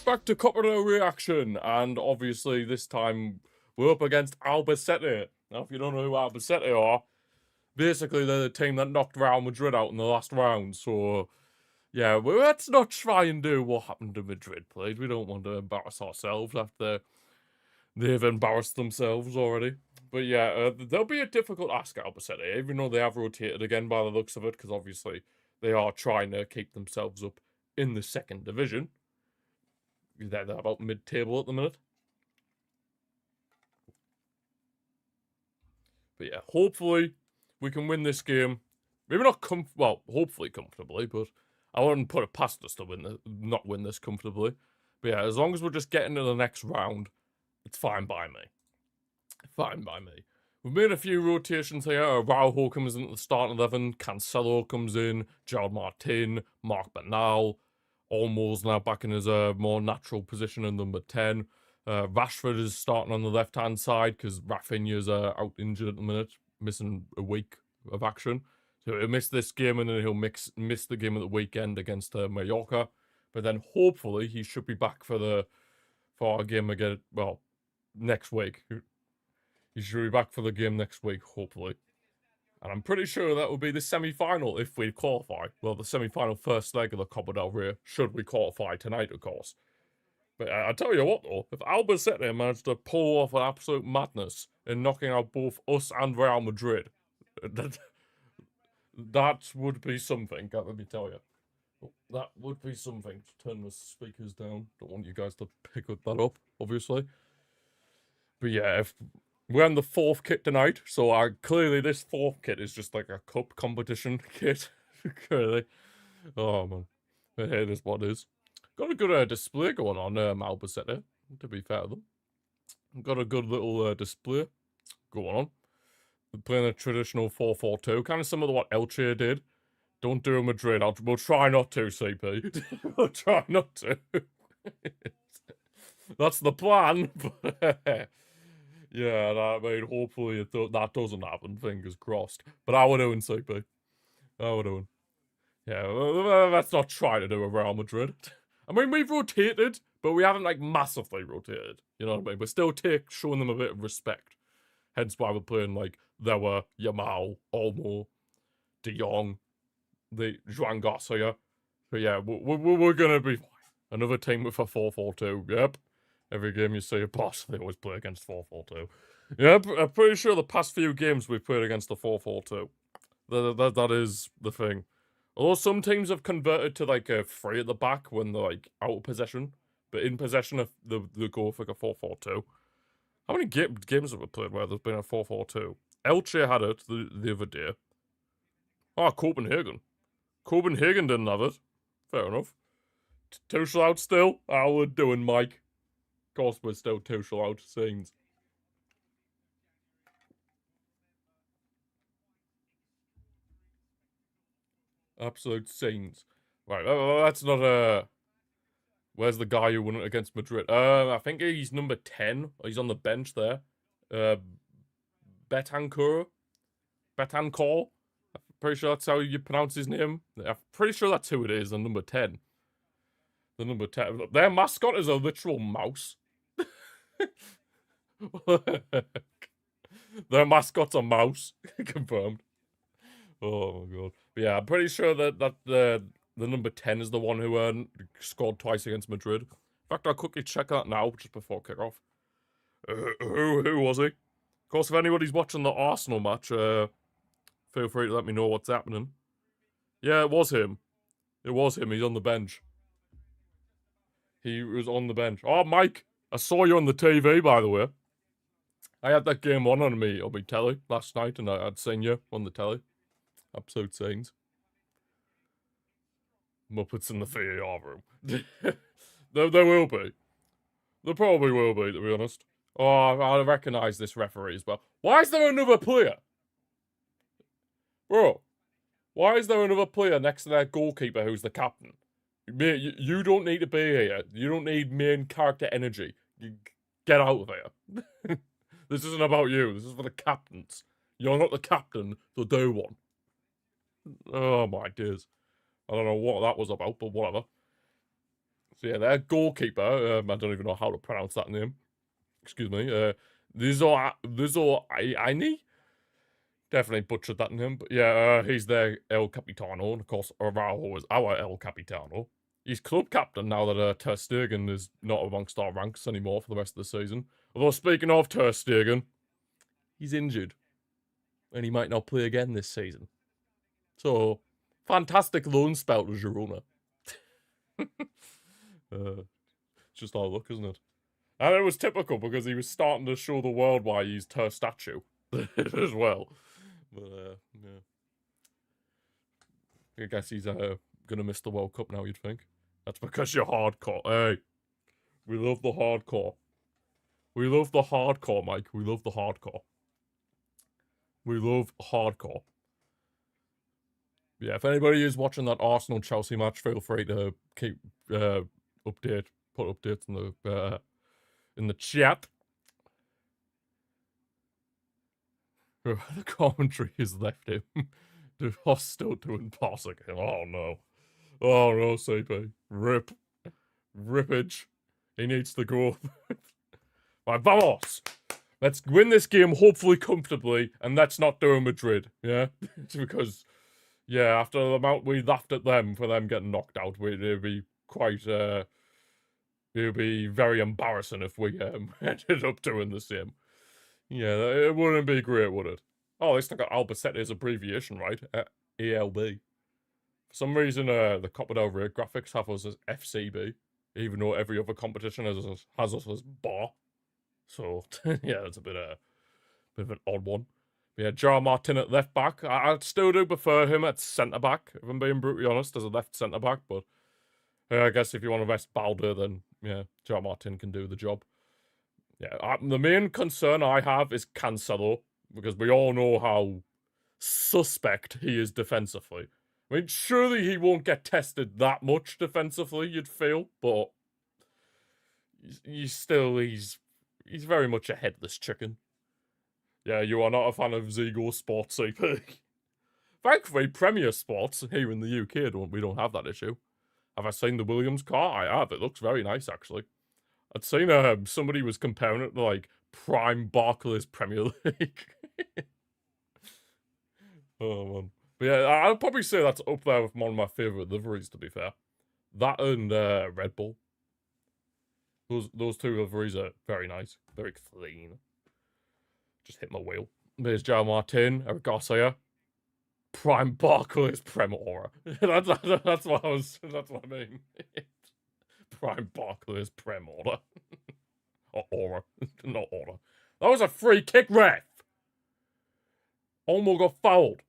Back to Copa reaction, and obviously this time we're up against Albacete. Now, if you don't know who Albacete are, basically they're the team that knocked Real Madrid out in the last round. So, yeah, let's not try and do what happened to Madrid, please. We don't want to embarrass ourselves after they've embarrassed themselves already. But yeah, they'll be a difficult ask, Albacete, even though they have rotated again by the looks of it, because obviously they are trying to keep themselves up in the second division. They're about mid-table at the minute. But yeah, hopefully we can win this game. Maybe not hopefully comfortably, but I wouldn't put it past us to not win this comfortably. But yeah, as long as we're just getting to the next round, it's fine by me. Fine by me. We've made a few rotations here. Araujo comes in at the starting 11. Cancelo comes in. Gerard Martin. Marc Bernal. Olmo's now back in his more natural position in number 10. Rashford is starting on the left-hand side because Rafinha's out injured at the minute, missing a week of action. So he'll miss this game and then he'll miss the game at the weekend against Mallorca. But then hopefully he should be back for our game again, well, next week. He should be back for the game next week, hopefully. And I'm pretty sure that will be the semi-final if we qualify. Well, the semi-final first leg of the Copa del Rey, should we qualify tonight, of course. But I tell you what, though, if Albacete managed to pull off an absolute madness in knocking out both us and Real Madrid, that would be something, let me tell you. That would be something. Turn the speakers down. Don't want you guys to pick that up, obviously. But yeah, if we're in the fourth kit tonight, so clearly this fourth kit is just like a cup competition kit. Clearly. Oh, man. But hey, this what is. Got a good display going on, Albacete, to be fair to them. Got a good little display going on. They're playing a traditional 4-4-2, kind of similar to what Elche did. Don't do a Madrid. We'll try not to, CP. We'll try not to. That's the plan. Yeah, I mean, hopefully that doesn't happen. Fingers crossed. But how we doing, CP? How we doing? Yeah, let's not try to do a Real Madrid. I mean, we've rotated, but we haven't, like, massively rotated. You know what I mean? We're still showing them a bit of respect. Hence why we're playing, like, there were Yamal, Olmo, De Jong, the Joan Garcia. So yeah, we're gonna be fine. Another team with a 4-4-2. Yep. Every game you see a boss, they always play against 4-4-2. Yep, I'm pretty sure the past few games we've played against the 4-4-2. That is the thing. Although some teams have converted to like a 3 at the back when they're like out of possession. But in possession, they go for like a 4-4-2. How many games have we played where there's been a 4-4-2? Elche had it the other day. Oh, Copenhagen. Copenhagen didn't have it. Fair enough. Tuchel out still? How we doing, Mike? Of course we're still Tuchel out. Scenes. Absolute scenes. Right, that's not a... Where's the guy who won it against Madrid? I think he's number 10. He's on the bench there. Betancourt? Betancourt? I'm pretty sure that's how you pronounce his name. I'm pretty sure that's who it is, the number 10. The number 10. Their mascot is a literal mouse. Their mascot's a mouse. Confirmed. Oh my god. But yeah, I'm pretty sure that the number 10 is the one who scored twice against Madrid. In fact, I'll quickly check that now, just before kickoff. Who was he? Of course, if anybody's watching the Arsenal match, feel free to let me know what's happening. Yeah, it was him. It was him. He's on the bench. He was on the bench. Oh, Mike, I saw you on the TV, by the way. I had that game on me telly last night, and I'd seen you on the telly. Absolute scenes. Muppets in the VAR room. there will be. There probably will be, to be honest. Oh, I recognise this referee as well. Why is there another player? Bro, why is there another player next to their goalkeeper who's the captain? You don't need to be here. You don't need main character energy. You get out of here. This isn't about you. This is for the captains. You're not the captain, so do one. Oh my days. I don't know what that was about, but whatever. So yeah, their goalkeeper, I don't even know how to pronounce that name. Excuse me. Lizo Aini? Definitely butchered that name. But yeah, he's their El Capitano. And of course, Araujo is our El Capitano. He's club captain now that Ter Stegen is not amongst our ranks anymore for the rest of the season. Although, speaking of Ter Stegen, he's injured. And he might not play again this season. So, fantastic loan spell to Girona. Just our luck, isn't it? And it was typical because he was starting to show the world why he's Ter statue as well. But, yeah. I guess he's gonna miss the World Cup now, you'd think. That's because you're hardcore. Hey, we love the hardcore. We love the hardcore, Mike. We love the hardcore. We love hardcore. Yeah, if anybody is watching that Arsenal-Chelsea match, feel free to keep put updates in the chat. The commentary has left him. The Hoss still doing passing him. Oh no. Oh no, CP. Rip. Rippage. He needs to go. Right, vamos! Let's win this game, hopefully comfortably, and let's not do Madrid, yeah? Because, yeah, after the amount we laughed at them for them getting knocked out, it'd be quite, it would be very embarrassing if we ended up doing the same. Yeah, it wouldn't be great, would it? Oh, at least I got Albacete's abbreviation right. ALB. For some reason, the Copa del Rey graphics have us as FCB, even though every other competition has us as bar. So, yeah, it's a bit of an odd one. But yeah, Jar Martin at left back. I still do prefer him at centre back, if I'm being brutally honest, as a left centre back. But I guess if you want to rest Balder, then yeah, Jar Martin can do the job. Yeah, the main concern I have is Cancelo, because we all know how suspect he is defensively. I mean, surely he won't get tested that much defensively, you'd feel, but he's very much a headless chicken. Yeah, you are not a fan of Zigo Sports CP. Thankfully, Premier Sports here in the UK, we don't have that issue. Have I seen the Williams car? I have. It looks very nice, actually. I'd seen somebody was comparing it to, like, prime Barclays Premier League. Oh, man. But yeah, I'd probably say that's up there with one of my favourite liveries, to be fair. That and Red Bull. Those two liveries are very nice. Very clean. Just hit my wheel. There's Joe Martin, Eric Garcia. Prime Barclays Prem Aura. that's what I mean. Prime Barclays Prem Aura. Or Aura. Not Aura. That was a free kick, ref! Olmo got fouled.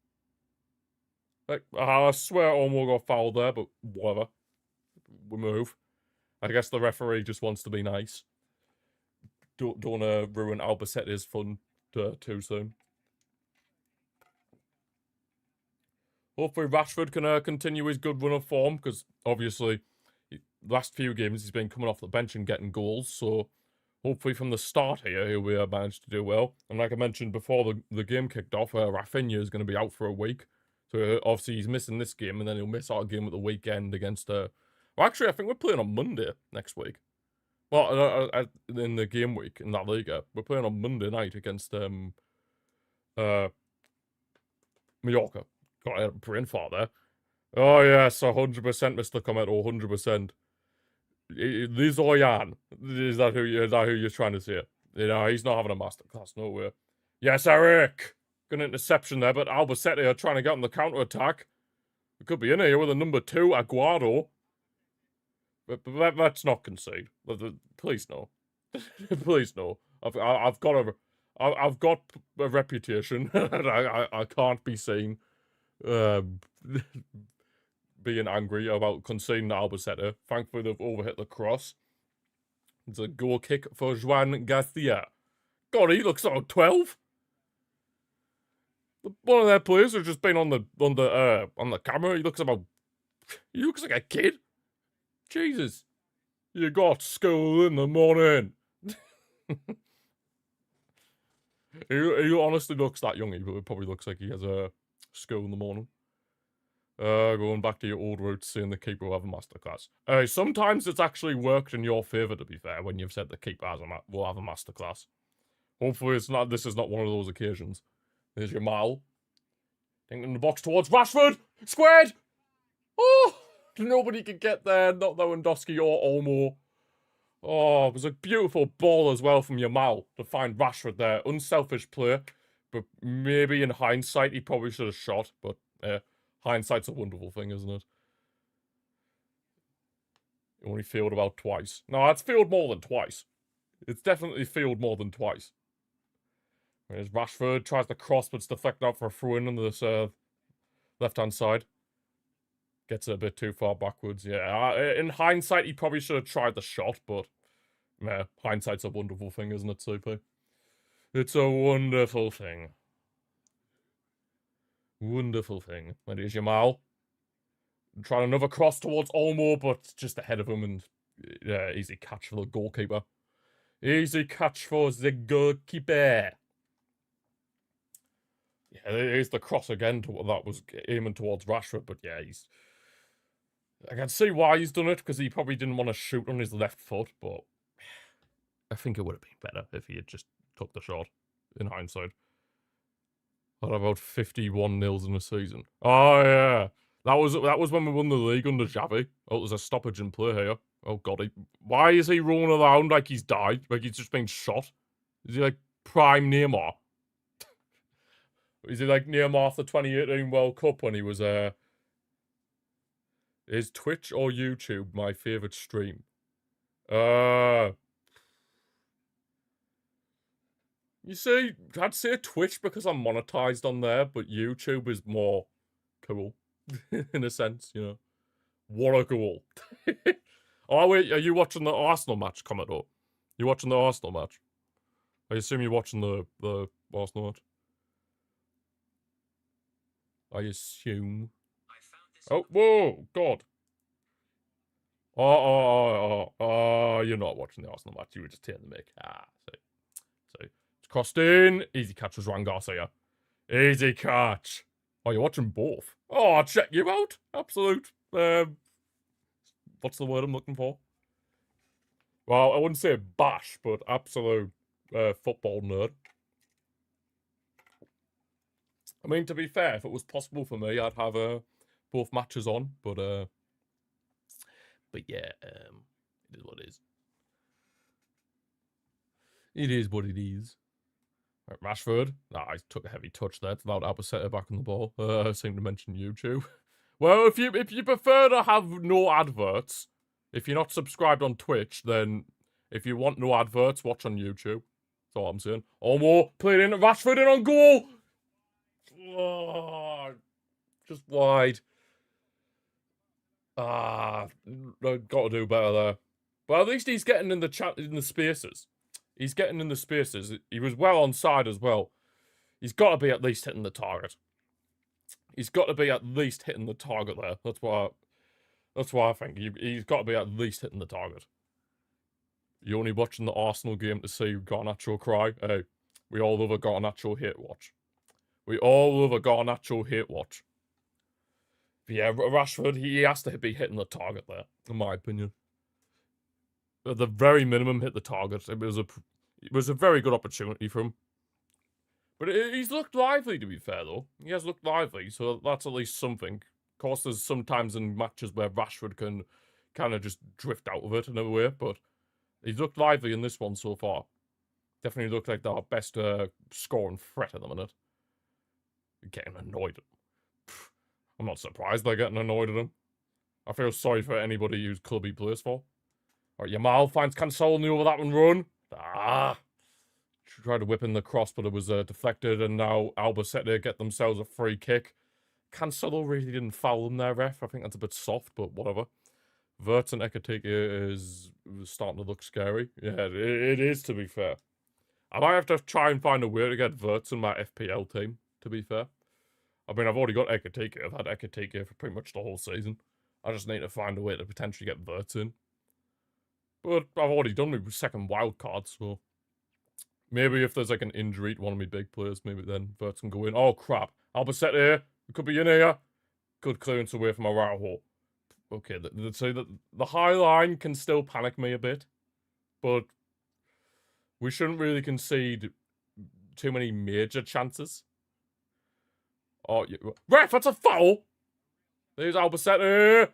Like, I swear Olmo got fouled there, but whatever. We move. I guess the referee just wants to be nice. Don't ruin Albacete's fun too soon. Hopefully Rashford can continue his good run of form, because obviously last few games he's been coming off the bench and getting goals, so hopefully from the start here he'll manage to do well. And like I mentioned before the game kicked off, Rafinha is going to be out for a week, so obviously he's missing this game, and then he'll miss our game at the weekend against well, actually I think we're playing on Monday next week. Well, in the game week in La Liga, we're playing on Monday night against Mallorca. Got a brain fart there. Oh yes, 100% Mr. Cometto, 100%. Liz Oyan. Is that who you're trying to say? You know, he's not having a masterclass, no way. Yes, Eric! Good interception there, but Albacete are trying to get on the counter-attack. We could be in here with a number 2, Aguado. But let's not concede. Please no. Please no. I've got a reputation. I can't be seen being angry about conceding to Albacete. Thankfully, they've overhit the cross. It's a goal kick for Juan Garcia. God, he looks like 12. One of their players has just been on the camera. He looks like a kid. Jesus. You got school in the morning. He honestly looks that young, but it probably looks like he has a school in the morning. Going back to your old roots, saying the keeper will have a masterclass. Sometimes it's actually worked in your favour, to be fair, when you've said the keeper will have a masterclass. Hopefully this is not one of those occasions. There's your Mal. Thinking the box towards Rashford! Squared! Oh! Nobody could get there, not Lewandowski or Olmo. Oh, it was a beautiful ball as well from Yamal to find Rashford there. Unselfish play, but maybe in hindsight he probably should have shot, but hindsight's a wonderful thing, isn't it? He only failed about twice. No, it's failed more than twice. It's definitely failed more than twice. Whereas Rashford tries to cross, but it's deflected out for a throw-in on this left-hand side. Gets it a bit too far backwards. Yeah, in hindsight, he probably should have tried the shot, but hindsight's a wonderful thing, isn't it, CP? It's a wonderful thing. Wonderful thing. There is Yamal. Trying another cross towards Olmo, but just ahead of him, and easy catch for the goalkeeper. Easy catch for the goalkeeper. Yeah, there's the cross again that was aiming towards Rashford, but yeah, I can see why he's done it, because he probably didn't want to shoot on his left foot, but I think it would have been better if he had just took the shot, in hindsight. Had about 51 nils in a season. Oh, yeah. That was when we won the league under Xavi. Oh, there's a stoppage in play here. Oh, God. Why is he rolling around like he's died? Like he's just been shot? Is he like prime Neymar? Is he like Neymar for the 2018 World Cup when he was, is Twitch or YouTube my favourite stream? You see, I'd say Twitch because I'm monetized on there, but YouTube is more cool, in a sense, you know. What a goal. Oh, wait, are you watching the Arsenal match, Commodore? You watching the Arsenal match? I assume you're watching the Arsenal match. I assume. Oh, whoa, God. Oh, you're not watching the Arsenal match. You were just taking the mic. So it's crossed in. Easy catch was Ryan Garcia. Easy catch. Oh, you're watching both. Oh, I'll check you out. Absolute, what's the word I'm looking for? Well, I wouldn't say bash, but absolute football nerd. I mean, to be fair, if it was possible for me, I'd have both matches on, but yeah, it is what it is. It is what it is. Right, Rashford. I took a heavy touch there. It's allowed Albacete back on the ball. I seem to mention YouTube. Well, if you prefer to have no adverts, if you're not subscribed on Twitch, then if you want no adverts, watch on YouTube. That's all I'm saying. Olmo played in, Rashford in on goal. Oh, just wide. Got to do better there. But at least he's getting in the spaces. He's getting in the spaces. He was well onside as well. He's got to be at least hitting the target. He's got to be at least hitting the target there. That's what I think. He's got to be at least hitting the target. You're only watching the Arsenal game to see Garnacho cry. Hey, we all love a Garnacho hate watch. We all love a Garnacho hate watch. But yeah, Rashford, he has to be hitting the target there, in my opinion. At the very minimum, hit the target. It was a very good opportunity for him. But he's looked lively, to be fair, though. He has looked lively, so that's at least something. Of course, there's sometimes in matches where Rashford can kind of just drift out of it in a way, but he's looked lively in this one so far. Definitely looked like our best scoring threat at the minute. Getting annoyed. I'm not surprised they're getting annoyed at him. I feel sorry for anybody whose club he plays for. Alright, Yamal finds Cancelo over that one run. Tried to whip in the cross, but it was deflected, and now Albacete get themselves a free kick. Cancelo really didn't foul them there, ref. I think that's a bit soft, but whatever. Wirtz and Ekatike is starting to look scary. Yeah, it is, to be fair. I might have to try and find a way to get Wirtz in my FPL team, to be fair. I mean, I've already got Ekatike. I've had Ekatike for pretty much the whole season. I just need to find a way to potentially get Wirtz in. But I've already done my second wild card, so maybe if there's like an injury to one of my big players, maybe then Wirtz can go in. Oh, crap. Albacete here. We could be in here. Good clearance away from Araujo. Okay, so the high line can still panic me a bit, but we shouldn't really concede too many major chances. Oh, ref, that's a foul! There's Albacete.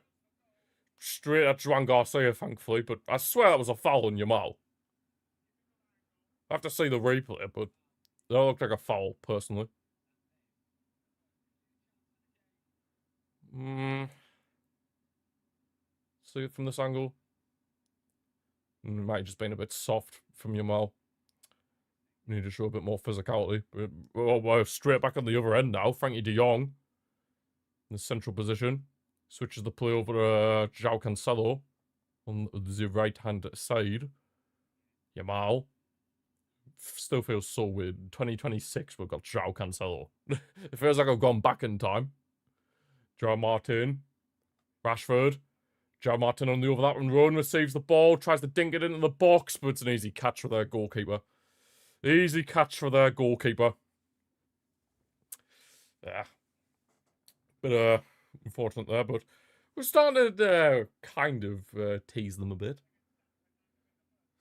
Straight at Joan Garcia, thankfully, but I swear that was a foul on Yamal. I have to see the replay, but that looked like a foul, personally. See it from this angle. It might have just been a bit soft from Yamal. Need to show a bit more physicality. We're straight back on the other end now. Frankie de Jong in the central position. Switches the play over to João Cancelo on the right-hand side. Yamal. Still feels so weird. 2026, we've got João Cancelo. It feels like I've gone back in time. João Martin. Rashford. João Martin on the overlap and run, receives the ball, tries to dink it into the box, but it's an easy catch for their goalkeeper. Easy catch for their goalkeeper. Yeah. Bit unfortunate there, but we're starting to kind of tease them a bit.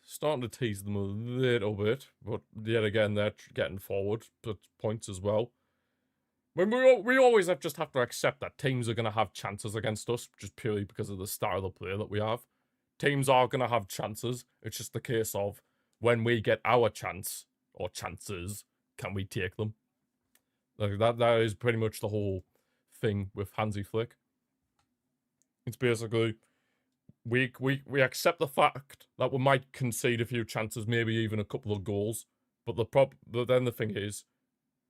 Starting to tease them a little bit, but yet again, they're getting forward, but points as well. When we always just have to accept that teams are going to have chances against us, just purely because of the style of play that we have. Teams are going to have chances. It's just the case of when we get our chance, or chances, can we take them? Like that is pretty much the whole thing with Hansi Flick. It's basically, we accept the fact that we might concede a few chances, maybe even a couple of goals, but then the thing is,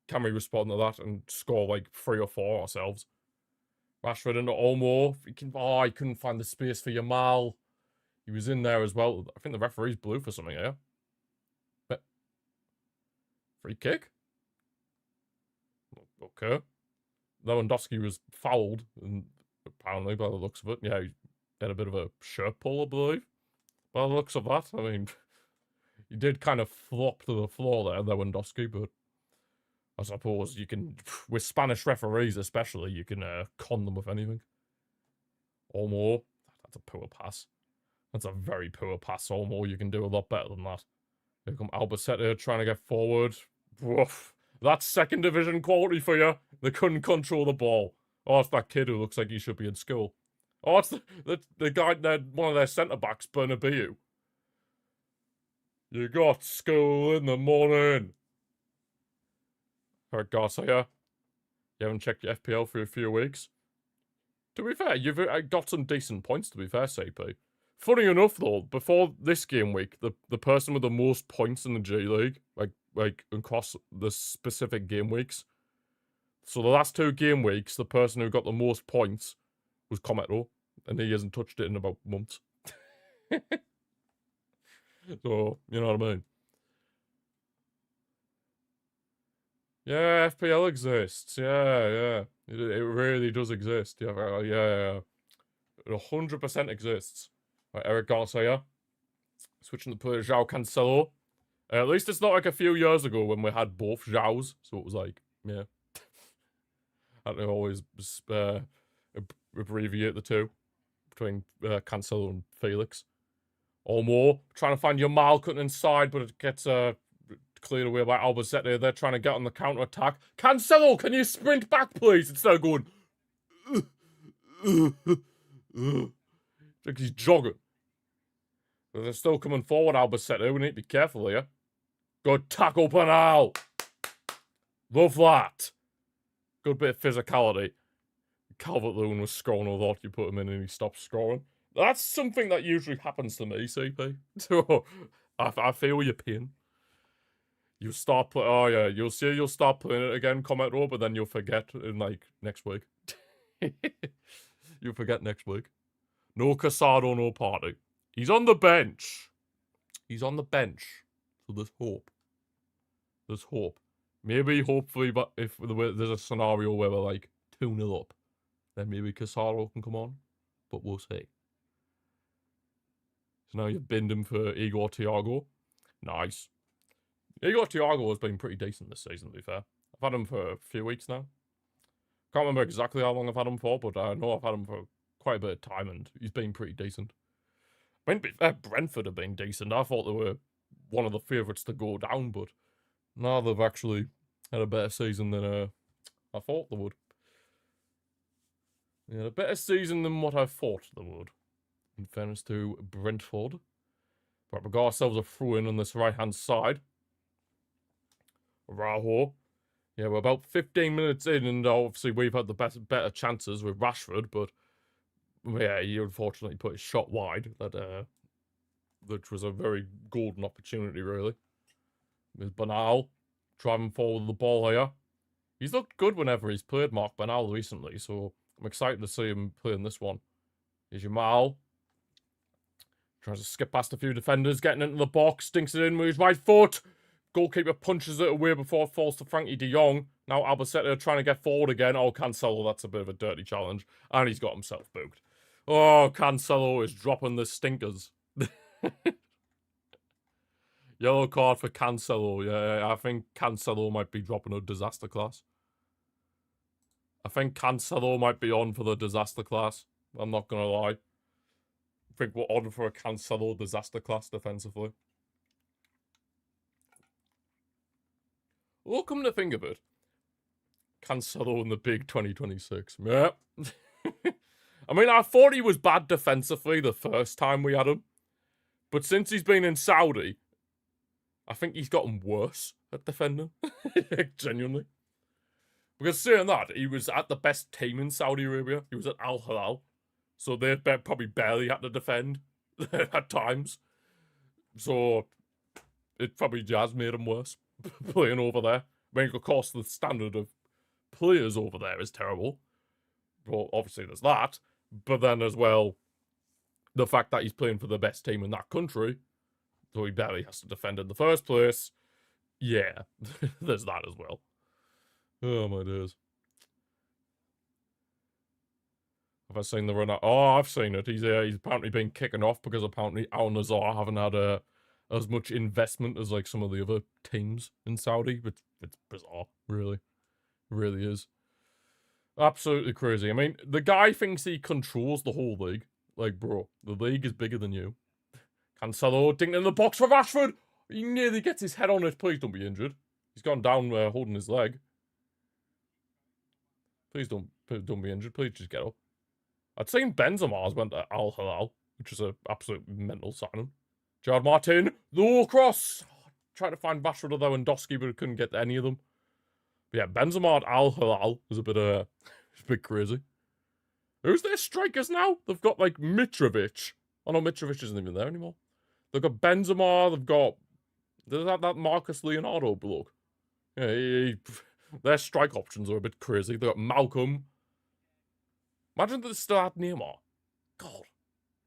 can we respond to that and score like 3 or 4 ourselves? Rashford into Olmo. He couldn't find the space for Yamal. He was in there as well. I think the referee's blue for something here. But free kick? Okay. Lewandowski was fouled, and apparently by the looks of it. Yeah, he had a bit of a shirt pull, I believe. By the looks of that, I mean, he did kind of flop to the floor there, Lewandowski, but I suppose you can, with Spanish referees especially, you can con them with anything. Olmo, that's a poor pass. That's a very poor pass, Olmo. You can do a lot better than that. Here come Albacete trying to get forward. Woof. That's second division quality for you. They couldn't control the ball. Oh, it's that kid who looks like he should be in school. Oh, it's the guy, one of their centre-backs, Bernabeu. You got school in the morning. Alright, Garcia. You haven't checked your FPL for a few weeks. To be fair, you've got some decent points, to be fair, CP. Funny enough, though, before this game week, the person with the most points in the G League, like across the specific game weeks. So the last 2 game weeks, the person who got the most points was Cometo, and he hasn't touched it in about months. So, you know what I mean? Yeah, FPL exists. Yeah. It really does exist. Yeah. It 100% exists. Right, Eric Garcia. Switching the player, João Cancelo. At least it's not like a few years ago when we had both Joãos. So it was like, yeah. I had to always abbreviate the two between Cancelo and Felix. Olmo trying to find Yamal cutting inside, but it gets cleared away by Albacete. They're trying to get on the counter-attack. Cancelo, can you sprint back, please? Instead of going... like he's jogging. But they're still coming forward, Albacete. We need to be careful here. Good tackle, Penal. Love that. Good bit of physicality. Calvert-Lewin was scoring a lot. You put him in and he stopped scoring. That's something that usually happens to me, CP. So, I feel your pain. You start playing. Oh yeah, you'll start playing it again, Cometo, but then you'll forget in like next week. You'll forget next week. No Casado, no party. He's on the bench. He's on the bench. So there's hope. There's hope. Maybe, hopefully, but if there's a scenario where we're like 2-0 up, then maybe Casado can come on. But we'll see. So now you've binned him for Igor Thiago. Nice. Igor Thiago has been pretty decent this season, to be fair. I've had him for a few weeks now. Can't remember exactly how long I've had him for, but I know I've had him for quite a bit of time, and he's been pretty decent. I mean, Brentford have been decent. I thought they were one of the favourites to go down, but now they've actually had a better season than I thought they would. Yeah, a better season than what I thought they would. In fairness to Brentford. But we've got ourselves a throw-in on this right-hand side. Raho. Yeah, we're about 15 minutes in, and obviously we've had the better chances with Rashford, but yeah, he unfortunately put his shot wide. Which was a very golden opportunity, really. With Bernal driving forward the ball here. He's looked good whenever he's played Mark Bernal recently, so I'm excited to see him playing this one. Here's Jamal. Tries to skip past a few defenders, getting into the box, stinks it in with his right foot. Goalkeeper punches it away before it falls to Frankie de Jong. Now Albacete trying to get forward again. Oh, Cancelo, that's a bit of a dirty challenge. And he's got himself booked. Oh, Cancelo is dropping the stinkers. Yellow card for Cancelo. Yeah, I think Cancelo might be dropping a disaster class. I think Cancelo might be on for the disaster class. I'm not going to lie. I think we're on for a Cancelo disaster class defensively. Well, come to think of it, Cancelo in the big 2026. Yeah. I mean, I thought he was bad defensively the first time we had him. But since he's been in Saudi, I think he's gotten worse at defending. Genuinely. Because saying that, he was at the best team in Saudi Arabia. He was at Al Hilal. So they probably barely had to defend at times. So it probably has made him worse playing over there. I mean, of course, the standard of players over there is terrible. Well, obviously there's that. But then as well, the fact that he's playing for the best team in that country, so he barely has to defend in the first place. Yeah, there's that as well. Oh, my days. Have I seen the run out? Oh, I've seen it. He's apparently been kicking off because apparently Al Nassr haven't had as much investment as like some of the other teams in Saudi. But it's bizarre, really. It really is. Absolutely crazy. I mean, the guy thinks he controls the whole league. Like, bro, the league is bigger than you. Cancelo dinking in the box for Rashford. He nearly gets his head on it. Please don't be injured. He's gone down holding his leg. Please don't be injured. Please just get up. I'd seen Benzema's went to Al Hilal, which is an absolute mental signing. Gerard Martin, low cross. Tried to find Rashford or Lewandowski, but couldn't get any of them. But yeah, Benzema at Al Hilal is a bit crazy. Who's their strikers now? They've got like Mitrovic. Oh no, Mitrovic isn't even there anymore. They've got Benzema. They've got that Marcus Leonardo bloke. Yeah, their strike options are a bit crazy. They've got Malcolm. Imagine they still had Neymar. God,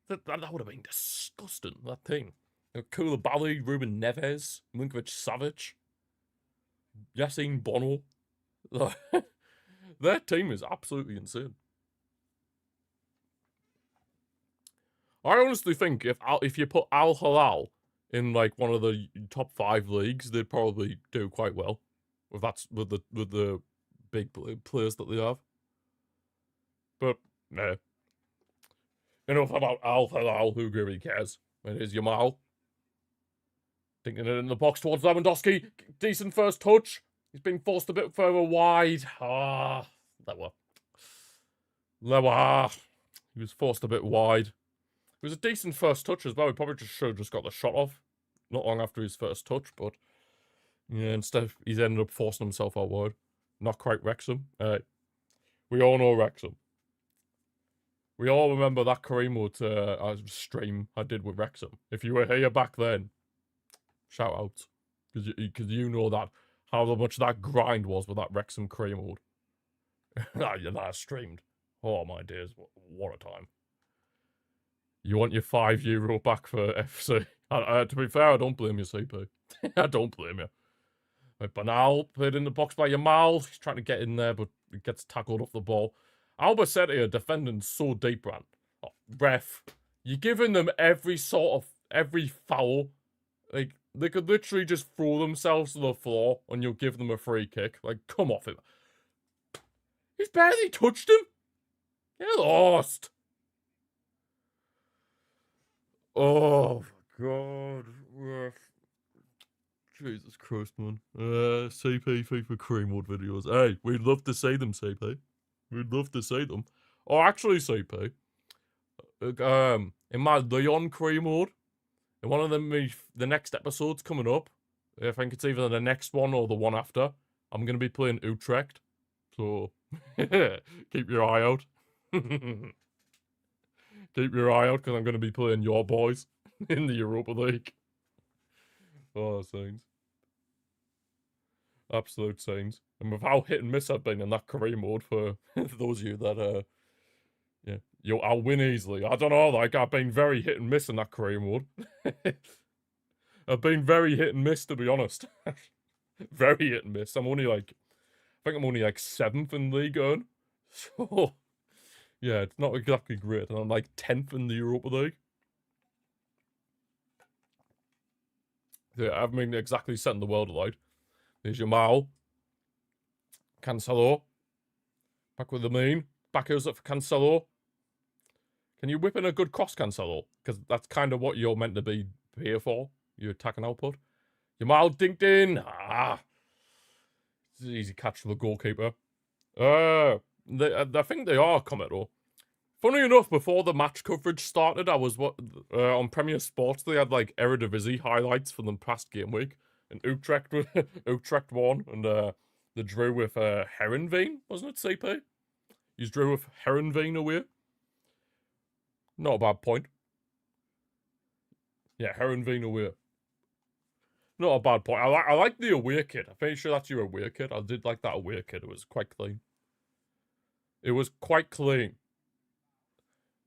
that would have been disgusting. That thing. Koulibaly, Ruben Neves, Milinkovic-Savic, Yassine Bono. Their team is absolutely insane. I honestly think if you put Al Hilal in like one of the top 5 leagues, they'd probably do quite well. With the big players that they have. But nah. Enough about Al Hilal. Who really cares? It is Jamal. Dinking it in the box towards Lewandowski. Decent first touch. He's been forced a bit further wide. Lewa. He was forced a bit wide. It was a decent first touch as well. He probably should have just got the shot off not long after his first touch, but yeah, instead he's ended up forcing himself out wide. Not quite Wrexham. We all know Wrexham. We all remember that Kareem stream I did with Wrexham. If you were here back then, shout out. Because you know that how much that grind was with that Wrexham Kareem mode. that I streamed. Oh my days, what a time. You want your €5 back for FC? To be fair, I don't blame you, CP. I don't blame you. Right, Bernal played in the box by Jamal. He's trying to get in there, but he gets tackled off the ball. Albacete are defending so deep, man. Oh, ref, you're giving them every foul. Like, they could literally just throw themselves to the floor and you'll give them a free kick. Like, come off it. He's barely touched him. Get lost. Oh, my God. Jesus Christ, man. CP FIFA cream mode videos. Hey, we'd love to see them, CP. We'd love to see them. Oh, actually, CP. In my Leon cream mode, in one of the next episodes coming up, I think it's either the next one or the one after, I'm going to be playing Utrecht. So, keep your eye out. Keep your eye out, because I'm going to be playing your boys in the Europa League. Oh, saints. Absolute saints. And with how hit and miss I've been in that career mode for those of you that, yeah, I'll win easily. I don't know, like, I've been very hit and miss in that career mode. I've been very hit and miss, to be honest. Very hit and miss. I think I'm only like 7th in League One. So, yeah, it's not exactly great. And I'm like 10th in the Europa League. Yeah, I haven't been exactly setting the world alight. There's your Mao. Cancelo. Back with the mean. Backers up for Cancelo. Can you whip in a good cross, Cancelo? Because that's kind of what you're meant to be here for. Your attacking output. Your Mao dinked in. Ah. It's an easy catch for the goalkeeper. I think they are coming though. Funny enough, before the match coverage started, I was on Premier Sports. They had like Eredivisie highlights for the past game week, and Utrecht won, and they drew with Herenveen, wasn't it? CP, you drew with Herenveen away. Not a bad point. Yeah, Herenveen away. Not a bad point. I like the away kit. I'm pretty sure that's your away kit. I did like that away kit. It was quite clean. It was quite clean.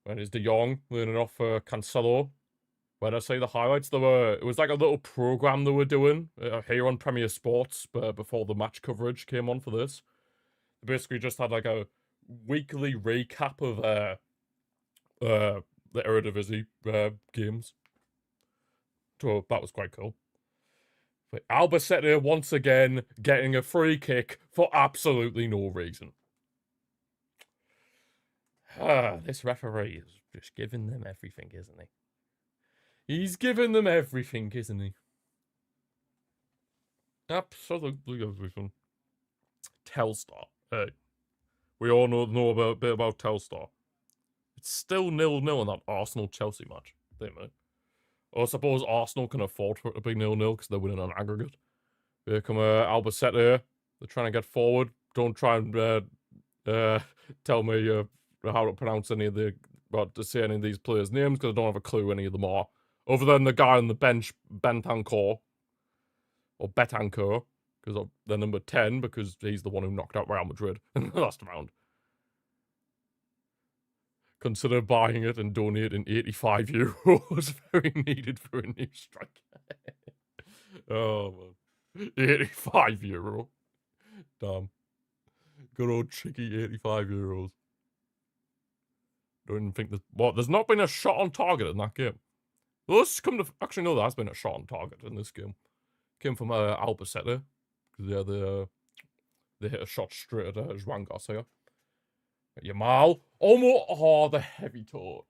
And it's De Jong leaning off Cancelo. When I say the highlights, it was like a little program they were doing here on Premier Sports before the match coverage came on for this. They basically just had like a weekly recap of the Eredivisie games. So that was quite cool. But Albacete once again getting a free kick for absolutely no reason. This referee is just giving them everything, isn't he? He's giving them everything, isn't he? Absolutely everything. Telstar. Hey. We all know a bit about Telstar. It's still 0-0 in that Arsenal-Chelsea match. Damn it. I suppose Arsenal can afford for it to be 0-0 because they're winning on aggregate. Here come Albacete. They're trying to get forward. Don't try and tell me how to pronounce any of to say any of these players' names, because I don't have a clue any of them are. Other than the guy on the bench, Bentancur. Or Betancourt, because they're number 10, because he's the one who knocked out Real Madrid in the last round. Consider buying it and donating €85. Very needed for a new striker. Oh, man. €85. Damn. Good old cheeky €85. Don't even think there's not been a shot on target in that game. Let's come to actually no, there has been a shot on target in this game. Came from Albacete, because yeah, they hit a shot straight at Juan Garcia. Yamal, Olmo, the heavy touch.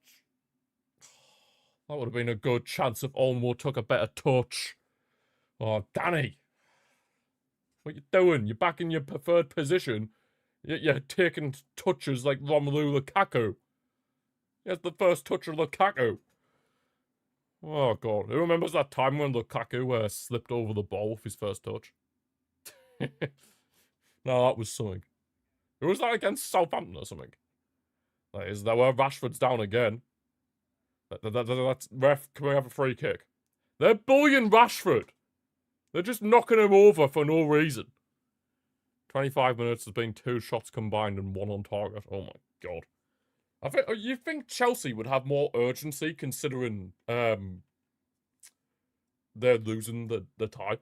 That would have been a good chance if Olmo took a better touch. Oh, Danny, what you doing? You're back in your preferred position. You're taking touches like Romelu Lukaku. Here's the first touch of Lukaku. Oh, God. Who remembers that time when Lukaku slipped over the ball with his first touch? No, that was something. Who was that against Southampton or something? That is, that where Rashford's down again. That's ref, can we have a free kick? They're bullying Rashford. They're just knocking him over for no reason. 25 minutes has been 2 shots combined and 1 on target. Oh my God. You think Chelsea would have more urgency considering they're losing the tie?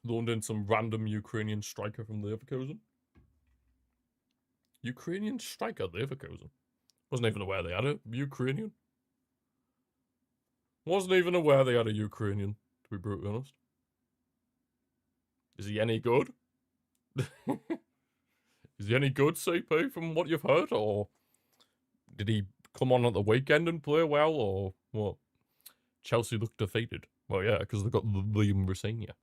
Loaned in some random Ukrainian striker from Leverkusen. Ukrainian striker, Leverkusen. Wasn't even aware they had a Ukrainian. Wasn't even aware they had a Ukrainian, to be brutally honest. Is he any good? Is he any good, CP, from what you've heard? Or did he come on at the weekend and play well? Or what? Chelsea looked defeated. Well, yeah, because they got Liam Rosenior.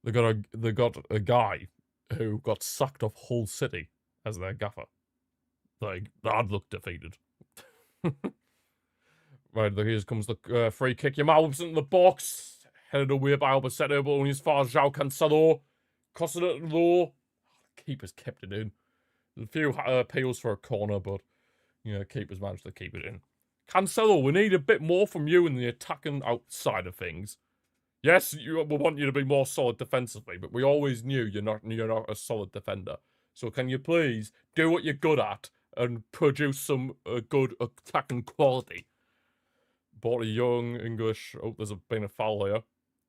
They got a guy who got sacked off Hull City as their gaffer. Like, that looked defeated. Right, here comes the free kick. Yamal's in the box. Headed away by Albacete, but only as far as João Cancelo. Costed it low. Keeper's kept it in. There's a few appeals for a corner, but, you know, keeper's managed to keep it in. Cancelo, we need a bit more from you in the attacking outside of things. Yes, we want you to be more solid defensively, but we always knew you're not a solid defender. So can you please do what you're good at and produce some good attacking quality? Bought a young English... Oh, there's been a foul here.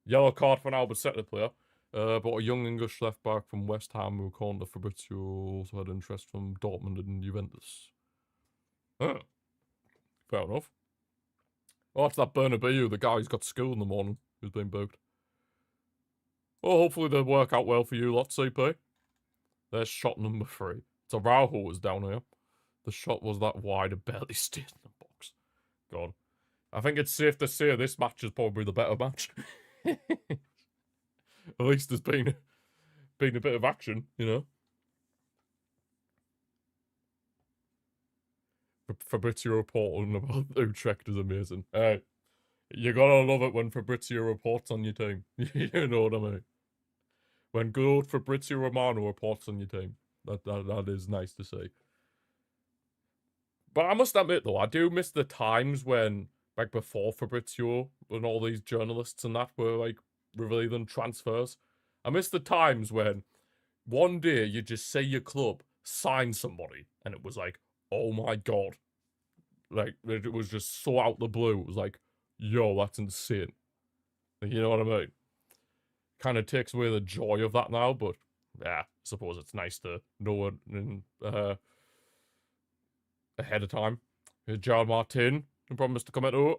Yellow card for an Albacete player. Bought a young English left-back from West Ham who called Fabrizio. Also had interest from Dortmund and Juventus. Oh. Fair enough. Oh, it's that Bernabeu, the guy who's got school in the morning, who's been booked. Well, hopefully they'll work out well for you lot, CP. There's shot number 3. It's a Araujo was down here. The shot was that wide, it barely stayed in the box. God. I think it's safe to say this match is probably the better match. At least there's been a bit of action, you know. Fabrizio reporting about Utrecht is amazing. Hey, you gotta love it when Fabrizio reports on your team. You know what I mean? When good old Fabrizio Romano reports on your team. That is nice to see. But I must admit, though, I do miss the times when, like, before Fabrizio and all these journalists and that were, like, revealing transfers. I miss the times when one day you just see your club sign somebody and it was like, oh my God. Like, it was just so out the blue. It was like, yo, that's insane. You know what I mean? Kind of takes away the joy of that now, but yeah, I suppose it's nice to know it ahead of time. Here's Gerard Martin, who promised to come at it.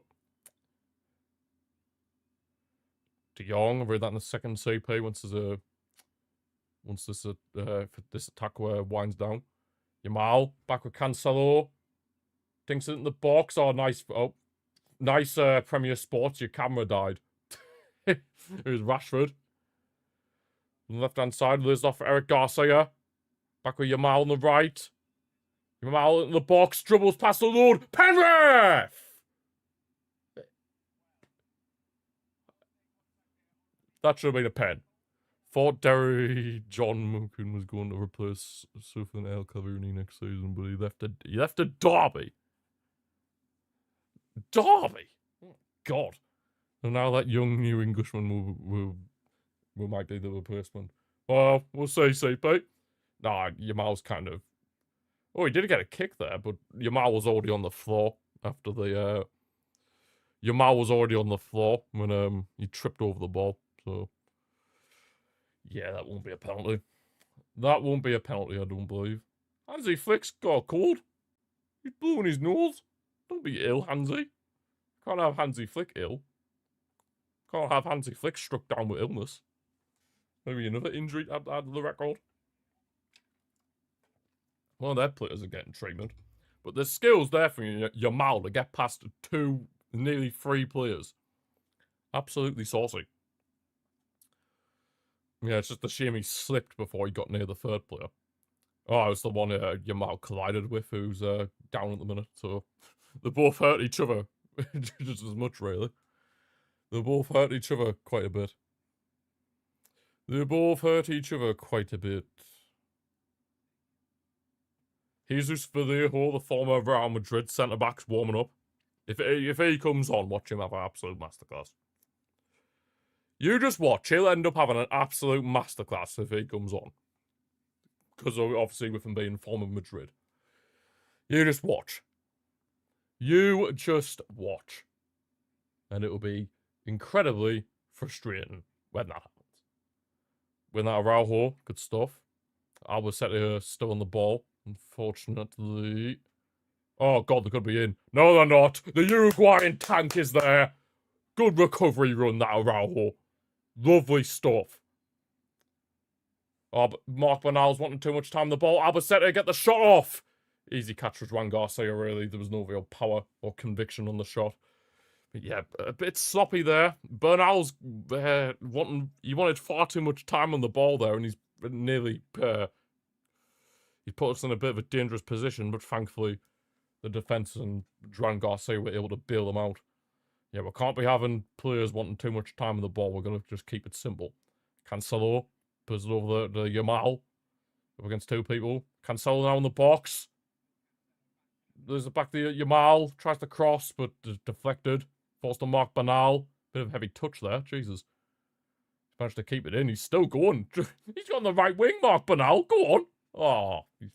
De Jong, I've read that in the second CP once this attack winds down. Yamal, back with Cancelo. Dinks it in the box. Oh, nice. Oh, nice Premier Sports. Your camera died. It was Rashford. On the left-hand side, lives off Eric Garcia. Back with Yamal on the right. Yamal in the box. Dribbles past the Lord. Penrith! That should have been a pen. Thought Derry John Mookin was going to replace Sufjan El Kavouni next season, but he left a Derby. Derby? Oh, God. And now that young new Englishman will might be the replacement. Well, we'll see, CP. Nah, Yamal's kind of... Oh, he did get a kick there, but Yamal was already on the floor after the... Yamal was already on the floor when he tripped over the ball, so... Yeah, that won't be a penalty. That won't be a penalty, I don't believe. Hansi Flick's got cold. He's blowing his nose. Don't be ill, Hansi. Can't have Hansi Flick ill. Can't have Hansi Flick struck down with illness. Maybe another injury to add to the record. One of their players are getting treatment. But there's skills there for Yamal to get past 2, nearly 3 players. Absolutely saucy. Yeah, it's just a shame he slipped before he got near the 3rd player. Oh, it was the one Yamal collided with, who's down at the minute. So they both hurt each other just as much, really. They both hurt each other quite a bit. They both hurt each other quite a bit. Jesus Vallejo, the former Real Madrid centre-back's warming up. If he comes on, watch him have an absolute masterclass. You just watch. He'll end up having an absolute masterclass if he comes on. Because obviously with him being former Madrid. You just watch. You just watch. And it will be incredibly frustrating when that happens. When that Araujo, good stuff. Albacete still on the ball, unfortunately. Oh, God, they could be in. No, they're not. The Uruguayan tank is there. Good recovery run, that Araujo. Lovely stuff. Oh, but Mark Bernal's wanting too much time on the ball. Albacete get the shot off. Easy catch with Juan Garcia, really. There was no real power or conviction on the shot. But yeah, a bit sloppy there. Bernal's he wanted far too much time on the ball there, and he's nearly he put us in a bit of a dangerous position, but thankfully the defense and Juan Garcia were able to bail them out. Yeah, we can't be having players wanting too much time on the ball. We're going to just keep it simple. Cancelo puts it over the Yamal up against two people. Cancelo now in the box. There's the back to Yamal. Tries to cross, but deflected. Forced to Mark Bernal. Bit of a heavy touch there. Jesus. He's managed to keep it in. He's still going. He's on the right wing, Mark Bernal. Go on. Oh, he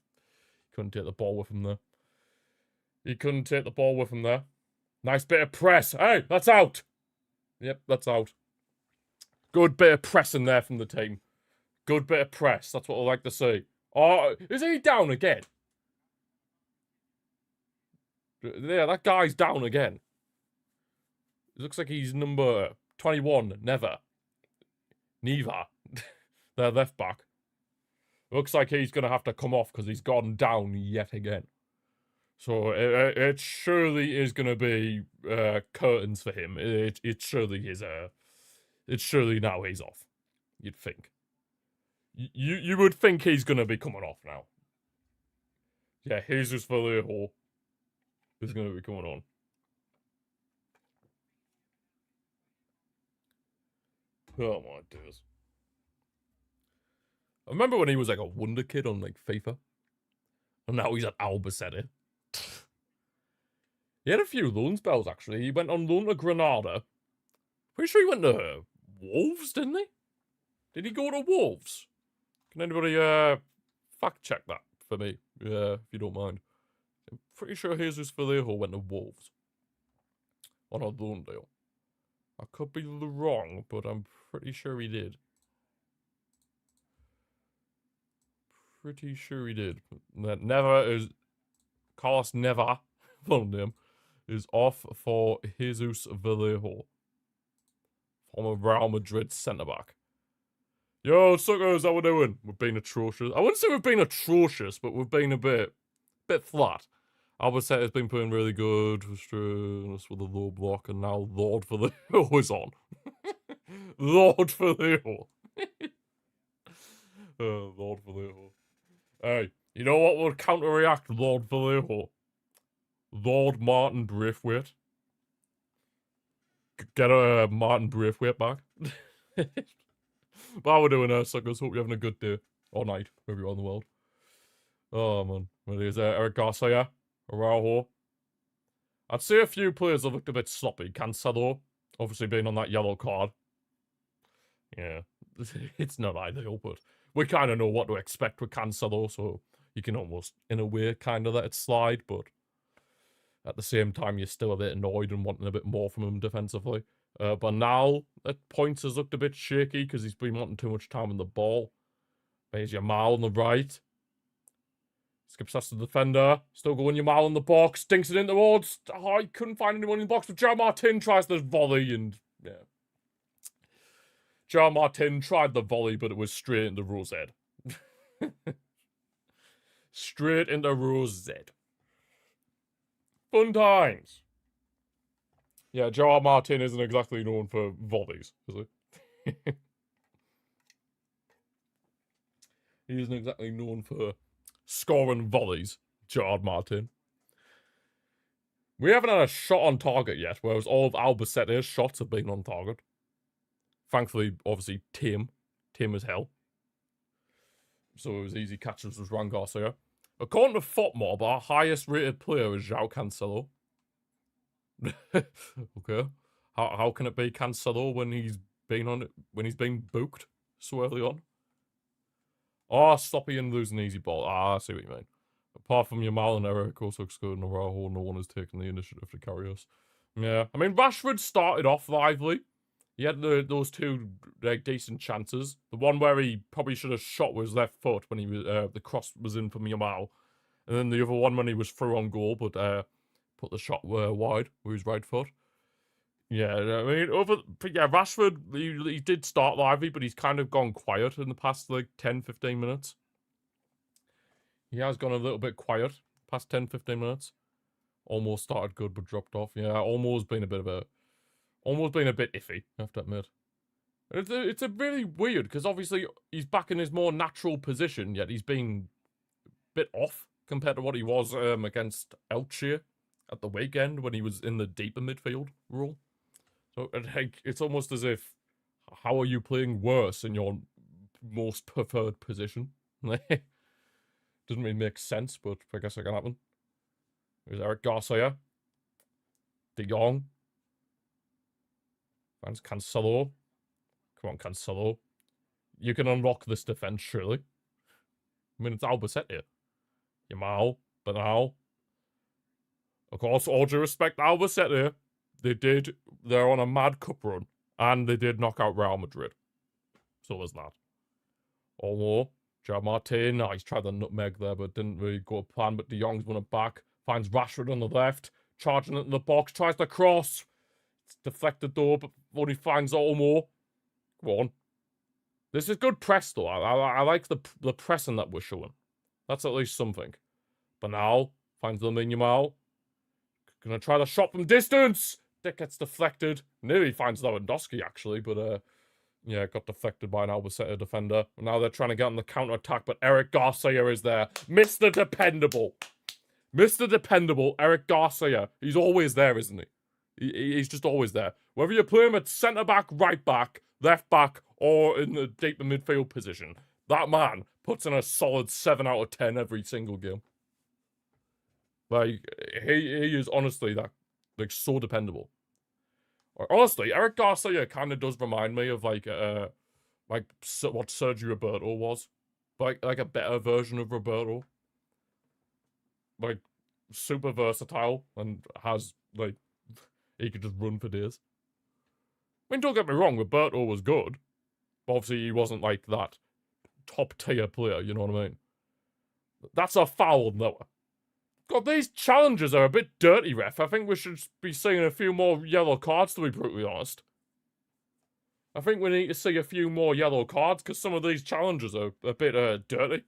couldn't take the ball with him there. He couldn't take the ball with him there. Nice bit of press. Hey, that's out. Yep, that's out. Good bit of pressing there from the team. Good bit of press. That's what I like to see. Oh, is he down again? Yeah, that guy's down again. It looks like he's number 21. Neva. Their left back. Looks like he's going to have to come off because he's gone down yet again. So it surely is going to be curtains for him. It surely is. It's surely now he's off. You'd think. You would think he's going to be coming off now. Yeah, Jesus Vallejo is going to be coming on. Oh my days. I remember when he was like a wonder kid on like FIFA. And now he's at Albacete. He had a few loan spells, actually. He went on loan to Granada. Pretty sure he went to Wolves, didn't he? Did he go to Wolves? Can anybody fact check that for me? If you don't mind. I'm pretty sure Jesus Vallejo went to Wolves. On a loan deal. I could be wrong, but I'm pretty sure he did. Pretty sure he did. Carlos Neva, full name, is off for Jesus Vallejo. Former Real Madrid centre-back. Yo, suckers, how we doing? We've been atrocious. I wouldn't say we've been atrocious, but we've been a bit flat. Albacete has been playing really good. Us with a low block, and now Lord Vallejo is on. Lord Vallejo. Lord Vallejo. Hey, you know what would counteract Lord Vallejo? Lord Martin Braithwaite. Get a Martin Braithwaite back. But how we doing, suckers? Hope you're having a good day. Or night, wherever you are in the world. Oh, man. What is Eric Garcia? Araujo. I'd say a few players have looked a bit sloppy. Cancelo, obviously being on that yellow card. Yeah, it's not ideal, but we kind of know what to expect with Cancelo, so you can almost, in a way, kind of let it slide, but at the same time, you're still a bit annoyed and wanting a bit more from him defensively. But now, at points, has looked a bit shaky because he's been wanting too much time on the ball. There's Yamal on the right. Skips past the defender. Still going Yamal in the box. Dinks it in towards. Oh, he couldn't find anyone in the box. But Joe Martin tries the volley and, yeah. Joe Martin tried the volley, but it was straight into Rosette. Straight into Rosette. Fun times. Yeah, Joe Martin isn't exactly known for volleys, is he? He isn't exactly known for scoring volleys, Gerard Martin. We haven't had a shot on target yet, whereas all of Albacete's shots have been on target. Thankfully, obviously, tame as hell. So it was easy catches with Juan Garcia. According to FOTMob, our highest rated player is João Cancelo. Okay. How can it be Cancelo when he's been booked so early on? Oh, sloppy and losing easy ball. I see what you mean. Apart from Yamal and Eric also scored in Araujo, no one has taken the initiative to carry us. Yeah, I mean, Rashford started off lively. He had those two decent chances. The one where he probably should have shot with his left foot when he was the cross was in from Yamal, and then the other one when he was through on goal, but put the shot wide with his right foot. Yeah, I mean, Rashford, he did start lively, but he's kind of gone quiet in the past, like, 10, 15 minutes. He has gone a little bit quiet past 10, 15 minutes. Almost started good, but dropped off. Yeah, almost been a bit iffy, I have to admit. It's a really weird, because obviously he's back in his more natural position, yet he's been a bit off compared to what he was against Elche at the weekend when he was in the deeper midfield role. So it's almost as if, how are you playing worse in your most preferred position? Doesn't really make sense, but I guess it can happen. There's Eric Garcia. De Jong. Finds Cancelo. Come on, Cancelo. You can unlock this defense, surely. I mean, it's Albacete. Yamal. Bernal. Of course, all due respect, Albacete. They're on a mad cup run. And they did knock out Real Madrid. So there's that. Olmo. Gerard Martin. He's tried the nutmeg there, but didn't really go to plan. But De Jong's won it back. Finds Rashford on the left. Charging it in the box. Tries to cross. It's deflected though, but only finds Olmo. Come on. This is good press though. I like the pressing that we're showing. That's at least something. But now, finds Lamine Yamal. Gonna try the shot from distance. That gets deflected. Nearly finds Lewandowski actually, but yeah, got deflected by an Albacete defender. Now they're trying to get on the counter-attack, but Eric Garcia is there. Mr. Dependable. Mr. Dependable, Eric Garcia. He's always there, isn't he? He's just always there. Whether you play him at centre-back, right-back, left-back, or in the deeper midfield position, that man puts in a solid 7 out of 10 every single game. Like, he is honestly that, like, so dependable. Honestly, Eric Garcia kind of does remind me of, like what Sergio Roberto was. Like a better version of Roberto. Like, super versatile and has, like, he could just run for days. I mean, don't get me wrong, Roberto was good. But obviously, he wasn't, like, that top-tier player, you know what I mean? That's a foul, Noah. God, these challenges are a bit dirty, ref. I think we should be seeing a few more yellow cards, to be brutally honest. I think we need to see a few more yellow cards, because some of these challenges are a bit dirty.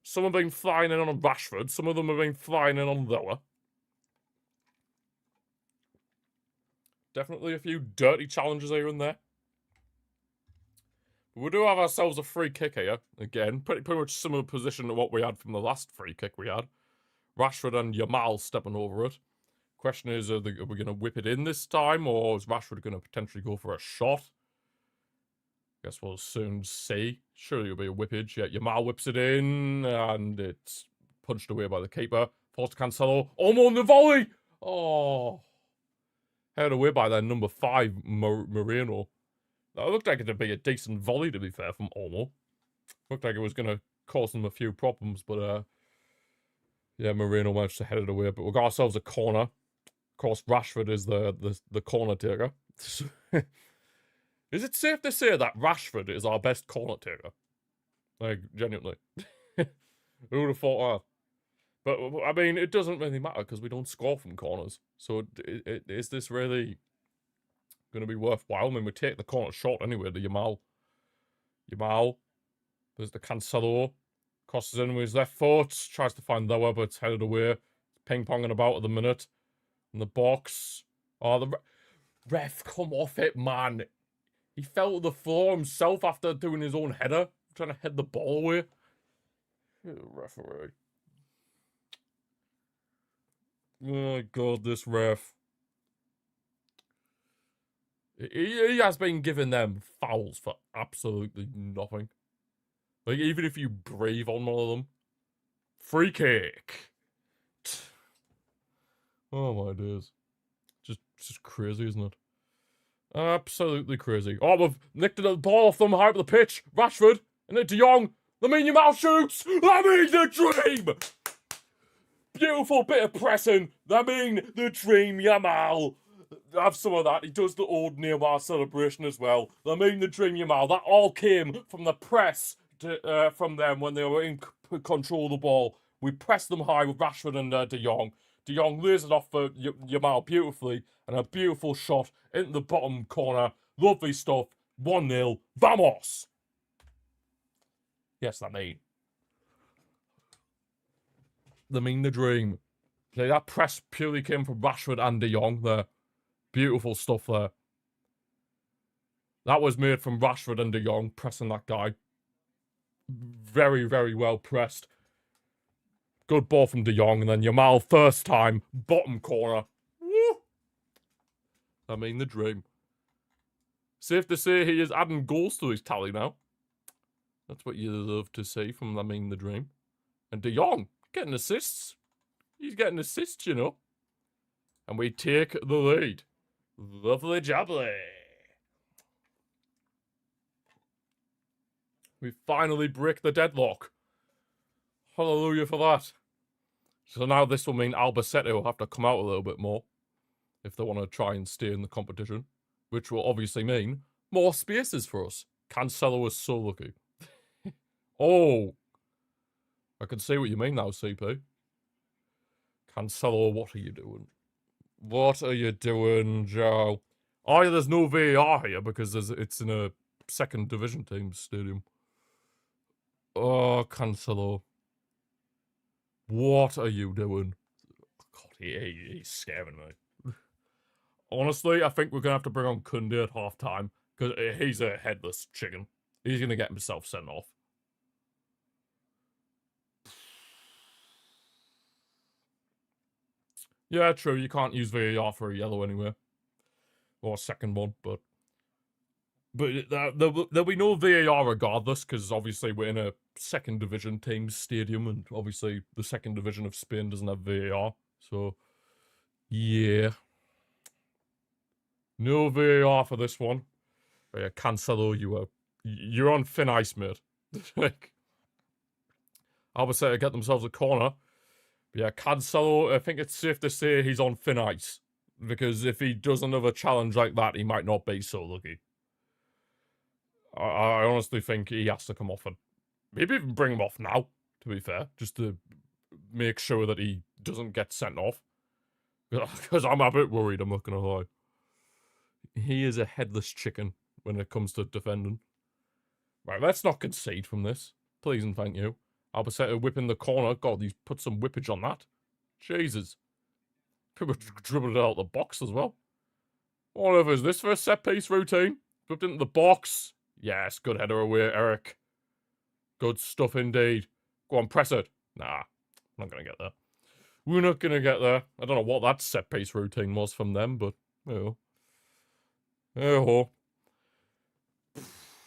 Some have been flying in on Rashford, some of them have been flying in on Lower. Definitely a few dirty challenges here and there. But we do have ourselves a free kick here. Again, pretty much similar position to what we had from the last free kick we had. Rashford and Yamal stepping over it. Question is, are we going to whip it in this time, or is Rashford going to potentially go for a shot? Guess we'll soon see. Surely it'll be a whippage. Yeah, Yamal whips it in, and it's punched away by the keeper. Forced to Cancelo. Olmo on the volley! Oh. Headed away by their number 5, Moreno. That looked like it'd be a decent volley, to be fair, from Olmo. Looked like it was going to cause them a few problems, but yeah, Moreno managed to head it away, but we got ourselves a corner. Of course, Rashford is the corner taker. Is it safe to say that Rashford is our best corner taker? Like, genuinely. Who would have thought that? But, I mean, it doesn't really matter because we don't score from corners. So, is this really going to be worthwhile? I mean, we take the corner shot anyway, the Yamal. There's the Cancelo. Crosses in with his left foot. Tries to find Lower, but it's headed away. Ping-ponging about at the minute. In the box. Oh, the ref, come off it, man. He fell to the floor himself after doing his own header. Trying to head the ball away. Referee. Oh, God, this ref. He has been giving them fouls for absolutely nothing. Like, even if you breathe on one of them. Free kick. Oh, my days. Just crazy, isn't it? Absolutely crazy. Oh, we've nicked the ball off them high up the pitch. Rashford. And then De Jong. Lamine Yamal shoots. Lamine the dream. Beautiful bit of pressing. Lamine the dream Yamal. Have some of that. He does the old Neymar celebration as well. Lamine the dream Yamal. That all came from the press from them when they were in control of the ball. We pressed them high with Rashford and De Jong De Jong lays it off for Yamal beautifully, and a beautiful shot into the bottom corner. Lovely stuff. 1-0. Vamos! Yes, I mean the dream. Okay, that press purely came from Rashford and De Jong there. Beautiful stuff there. That was made from Rashford and De Jong pressing that guy. Very, very well pressed. Good ball from De Jong, and then Yamal first time, bottom corner. Woo! I mean the dream. Safe to say he is adding goals to his tally now. That's what you love to see from the dream. And De Jong getting assists. He's getting assists, you know. And we take the lead. Lovely jubbly. We finally break the deadlock. Hallelujah for that. So now this will mean Albacete will have to come out a little bit more if they want to try and stay in the competition, which will obviously mean more spaces for us. Cancelo is so lucky. Oh, I can see what you mean now, CP. Cancelo, what are you doing? What are you doing, Joe? Oh, yeah, there's no VAR here because it's in a second division team stadium. Oh, Cancelo. What are you doing? God, he's scaring me. Honestly, I think we're going to have to bring on Kunde at half-time because he's a headless chicken. He's going to get himself sent off. Yeah, true. You can't use VAR for a yellow anyway. Or a second one, but there'll be no VAR regardless, because obviously we're in a second division team's stadium, and obviously the second division of Spain doesn't have VAR. So, yeah. No VAR for this one. But yeah, Cancelo, you're on thin ice, mate. Like, Albacete get themselves a corner. But yeah, Cancelo, I think it's safe to say he's on thin ice. Because if he does another challenge like that, he might not be so lucky. I honestly think he has to come off and maybe even bring him off now, to be fair. Just to make sure that he doesn't get sent off. Because I'm a bit worried, I'm not going to lie. He is a headless chicken when it comes to defending. Right, let's not concede from this. Please and thank you. Albacete whipping the corner. God, he's put some whippage on that. Jesus. People dribbled it out of the box as well. Whatever is this for a set-piece routine? Whipped into the box. Yes, good header away, Eric. Good stuff indeed. Go on, press it. Nah, I'm not going to get there. We're not going to get there. I don't know what that set-piece routine was from them, but, oh. Oh.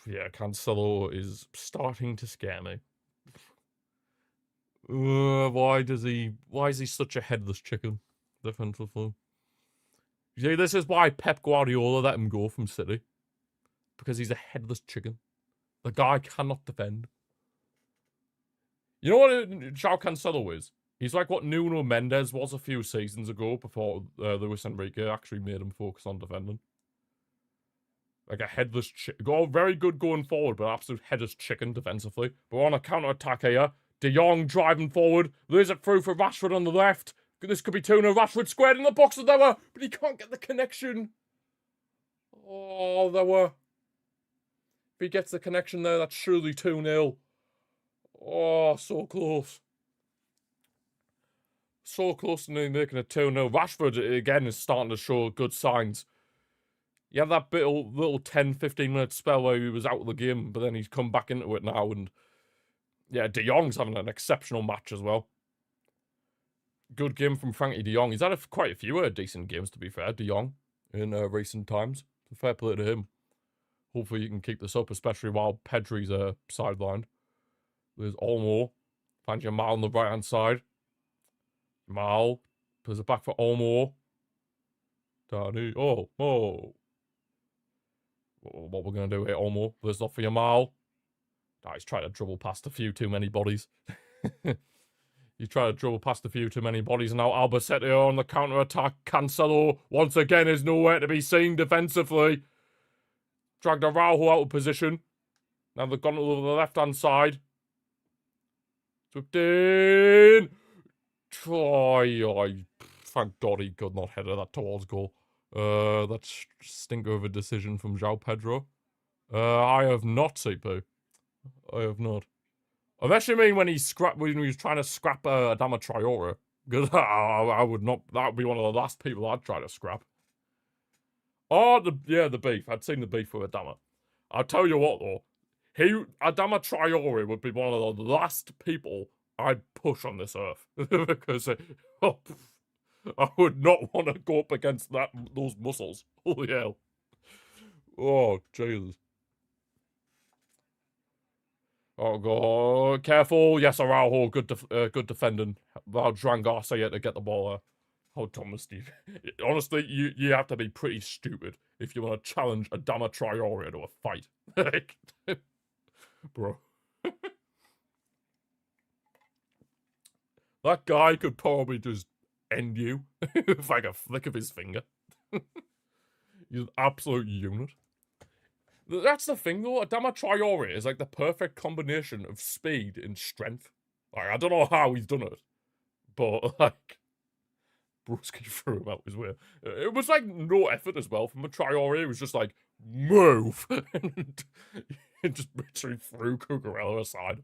Yeah, Cancelo is starting to scare me. Why is he such a headless chicken defensively? See, this is why Pep Guardiola let him go from City. Because he's a headless chicken. The guy cannot defend. You know what João Cancelo is? He's like what Nuno Mendes was a few seasons ago before Luis Enrique actually made him focus on defending. Like a headless chicken. Very good going forward, but absolute headless chicken defensively. But we're on a counter-attack here. De Jong driving forward. Lays it through for Rashford on the left. This could be 2-0. Rashford squared in the box of there, but he can't get the connection. Oh, there were. If he gets the connection there, that's surely 2-0. Oh, so close. So close to making it 2-0. Rashford, again, is starting to show good signs. He had that little 10-15 minute spell where he was out of the game, but then he's come back into it now. And yeah, De Jong's having an exceptional match as well. Good game from Frankie De Jong. He's had quite a few decent games, to be fair, De Jong, in recent times. So fair play to him. Hopefully you can keep this up, especially while Pedri's sidelined. There's Olmo. Finds Yamal on the right-hand side. Yamal. Puts it back for Olmo. Danny. Oh. What we're going to do here, Olmo. There's off for Yamal. Oh, he's trying to dribble past a few too many bodies. He's trying to dribble past a few too many bodies. And now Albacete on the counter-attack. Cancelo, once again, is nowhere to be seen defensively. Dragged Araujo out of position. Now they've gone to the left-hand side. Swept in. thank God he could not header that towards goal. That stinker of a decision from João Pedro. I have not, CP. I have not. Unless you mean when he was trying to scrap Adama Traore. Because I would not. That would be one of the last people I'd try to scrap. Oh, the beef. I'd seen the beef with Adama. I'll tell you what though. Adama Traore would be one of the last people I'd push on this earth. Because I would not want to go up against those muscles. Holy hell. Oh, Jesus. Oh, God. Careful. Yes, Araujo. Good defending. Allowed João Garcia to get the ball there. Oh, Thomas, Steve. Honestly, you have to be pretty stupid if you want to challenge Adama Traore to a fight. Like, bro. That guy could probably just end you with like a flick of his finger. He's an absolute unit. That's the thing though, Adama Traore is like the perfect combination of speed and strength. Like, I don't know how he's done it, but like, Broski threw him out his way. It was like no effort as well from a Traore. It was just like, move! And it just literally threw Cucurella aside.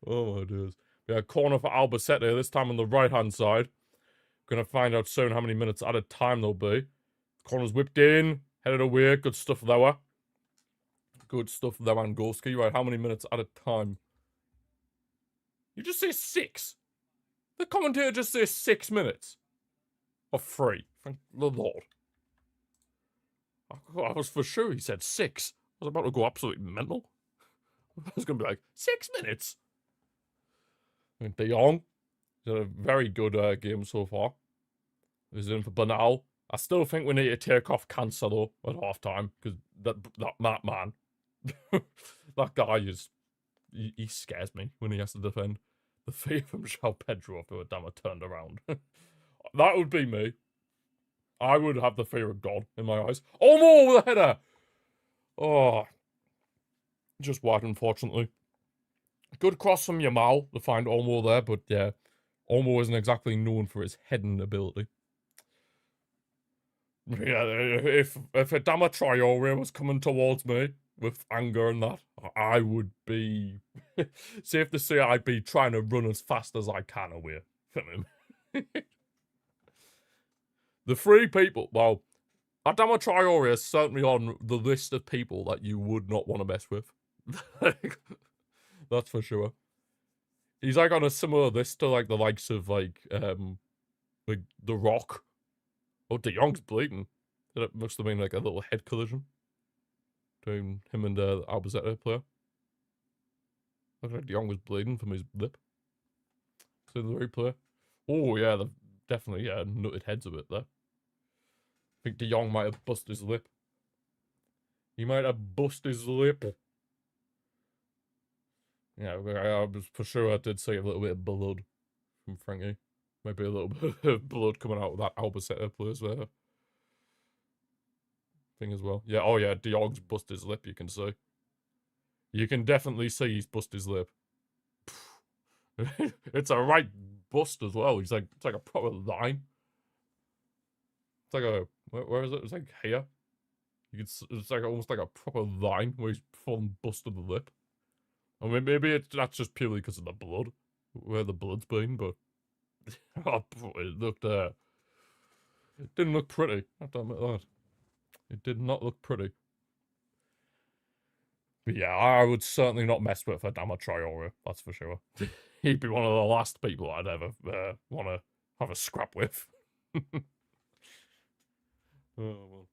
Oh my days. Yeah, corner for Albacete, this time on the right-hand side. Gonna find out soon how many minutes at a time there'll be. Corner's whipped in, headed away, good stuff there. Good stuff there, Angoski. Right, how many minutes at a time? You just say 6. The commentator just says 6 minutes. Or 3. Thank the Lord. I was for sure he said 6. I was about to go absolutely mental. I was going to be like, 6 minutes? And De Jong. He's had a very good game so far. He's in for Bernal. I still think we need to take off Cancelo at half-time. Because that man. That guy is... He scares me when he has to defend. The fear from João Pedro after Adama turned around. That would be me. I would have the fear of God in my eyes. Olmo with a header! Oh. Just wide, unfortunately. Good cross from Yamal to find Olmo there, but yeah. Olmo isn't exactly known for his heading ability. Yeah, if Adama Traore was coming towards me with anger and that, I would be... safe to say I'd be trying to run as fast as I can away from him. The 3 people... Well, Adama Traore is certainly on the list of people that you would not want to mess with. That's for sure. He's like on a similar list to like the likes of like The Rock. Oh, De Jong's bleeding. It must have been like a little head collision between him and the Albacete player. Looked like De Jong was bleeding from his lip. See the replay. Oh yeah, they've definitely nutted heads a bit there. I think De Jong might have busted his lip. He might have busted his lip. Yeah, I was for sure I did see a little bit of blood from Frankie. Maybe a little bit of blood coming out of that Albacete player's thing as well. Yeah, oh yeah, De Jong's busted his lip, you can see. You can definitely see he's busted his lip. It's a right bust as well. It's like a proper line. It's like a... Where is it? It's like here. It's like almost like a proper line where he's full busted the lip. I mean, maybe that's just purely because of the blood, where the blood's been, but it looked, it didn't look pretty, I have to admit that. It did not look pretty. But yeah, I would certainly not mess with Adama Traore, that's for sure. He'd be one of the last people I'd ever want to have a scrap with. Oh, well.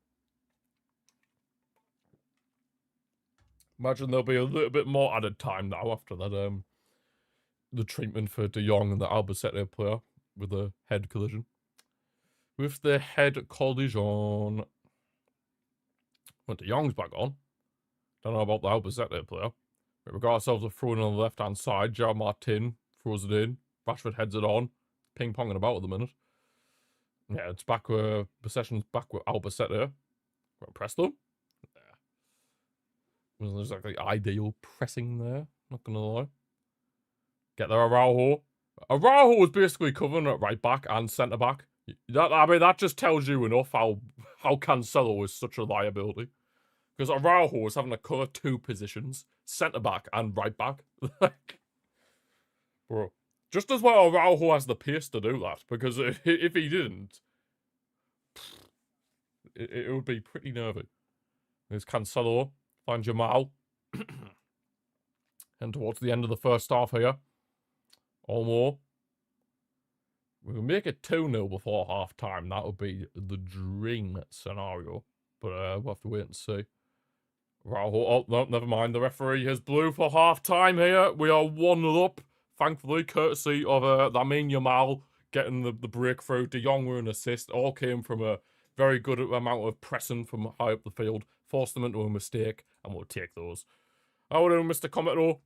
Imagine there'll be a little bit more added time now after that, the treatment for De Jong and the Albacete player with the head collision. With the head collision. Well, De Jong's back on. Don't know about the Albacete player. But we got ourselves a throw-in on the left-hand side. João Martin throws it in. Rashford heads it on. Ping-ponging about at the minute. Yeah, it's back with... Possession's back with Albacete. Presto. Wasn't exactly ideal pressing there, not gonna lie. Get there, Araujo. Araujo was basically covering at right back and centre back. That just tells you enough how Cancelo is such a liability. Because Araujo was having to cover 2 positions, centre back and right back. Bro, just as well Araujo has the pace to do that. Because if he didn't, it would be pretty nervy. There's Cancelo, find Jamal. And towards the end of the first half here, or more. We'll make it 2-0 before half time. That would be the dream scenario. But we'll have to wait and see. Oh, no, never mind. The referee has blew for half time here. We are 1-0 up. Thankfully, courtesy of Lamine Yamal getting the breakthrough. De Jong with an assist. All came from a very good amount of pressing from high up the field. Forced them into a mistake, and we'll take those. How are we doing, Mr. Commentator?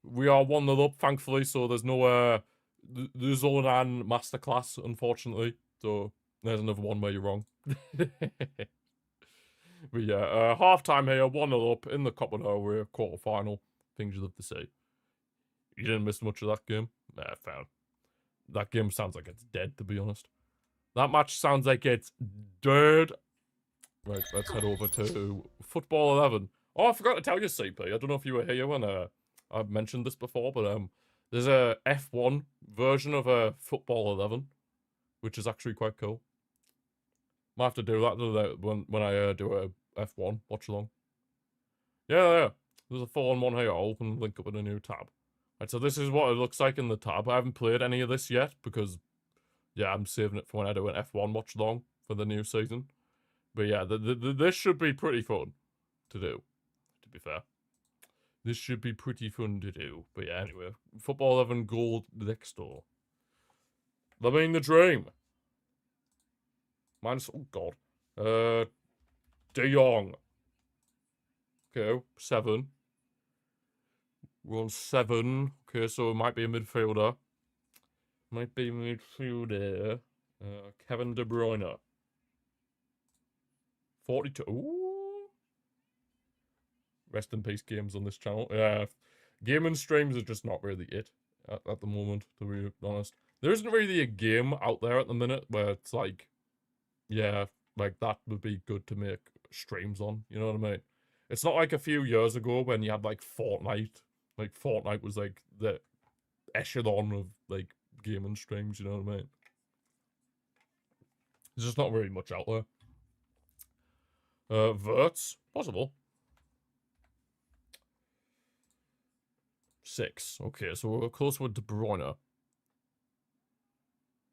We are 1-0 up, thankfully, so there's no the Zolan masterclass, unfortunately. So there's another one where you're wrong. But yeah, half time here, 1-0 up in the Copa we're quarter final. Things you love to see. You didn't miss much of that game? Nah, fair. That game sounds like it's dead, to be honest. That match sounds like it's dead. Right, let's head over to Football 11. Oh, I forgot to tell you, CP. I don't know if you were here when I've mentioned this before, but there's a F1 version of Football 11, which is actually quite cool. Might have to do that when I do a F1 watch along. Yeah. There's a 4-on-1 here. I'll open the link up in a new tab. Right, so this is what it looks like in the tab. I haven't played any of this yet because, yeah, I'm saving it for when I do an F1 watch along for the new season. But yeah, this should be pretty fun to do, to be fair. This should be pretty fun to do. But yeah, anyway, Football 11 Gold next door. Living the dream. Minus, oh god. De Jong. Okay, 7. We're on 7. Okay, so it might be a midfielder. Might be a midfielder. Kevin De Bruyne. 42. Ooh. Rest in peace games on this channel. Yeah, gaming streams are just not really it at the moment, to be honest. There isn't really a game out there at the minute where it's like, yeah, like that would be good to make streams on, you know what I mean? It's not like a few years ago when you had like Fortnite. Like Fortnite was like the echelon of like gaming streams, you know what I mean? There's just not really much out there. Verts, possible. 6. Okay, so we're close with De Bruyne.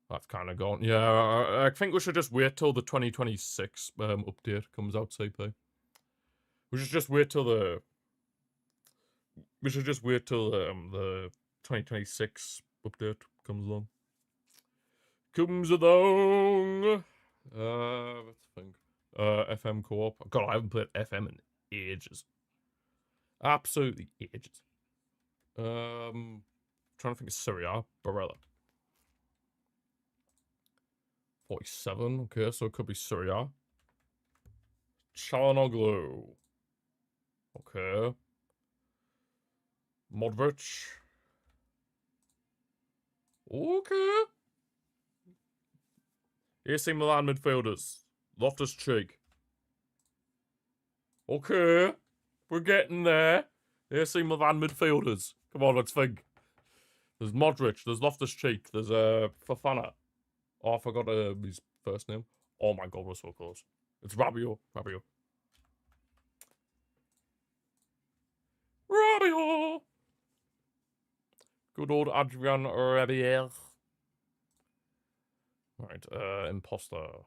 That's kind of gone. Yeah, I think we should just wait till the 2026 update comes out, CP. We should just wait till the 2026 update comes along. Let's think. FM Co-op. God, I haven't played FM in ages. Absolutely ages. Trying to think of Serie A. Barella. 47. Okay, so it could be Serie A. Çalhanoğlu. Okay. Modric. Okay. AC Milan midfielders. Loftus-Cheek. Okay. We're getting there. AC Milan midfielders. Come on, let's think. There's Modric. There's Loftus-Cheek. There's Fofana. Oh, I forgot his first name. Oh my god, we're so close. It's Rabiot. Good old Adrian Rabiot. Right, imposter.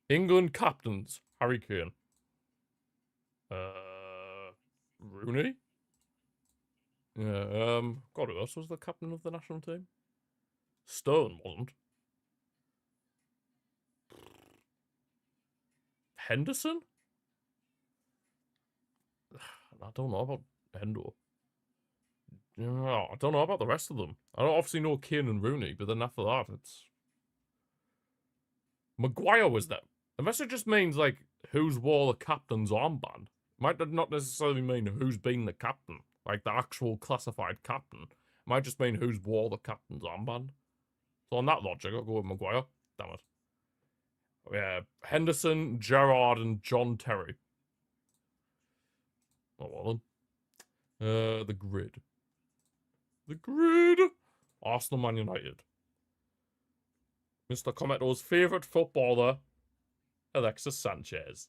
England captains. Harry Kane. Rooney? Yeah, God, who else was the captain of the national team? Stone wasn't. Henderson? I don't know about Hendo. No, I don't know about the rest of them. I don't obviously know Kane and Rooney, but then after that, it's... Maguire was there. Unless it just means, like, who's wore the captain's armband. Might not necessarily mean who's been the captain. Like, the actual classified captain. Might just mean who's wore the captain's armband. So on that logic, I'll go with Maguire. Damn it. Yeah, Henderson, Gerrard, and John Terry. Oh, well then. The grid. The grid. Arsenal, Man United. Mr. Cometo's favourite footballer, Alexis Sanchez.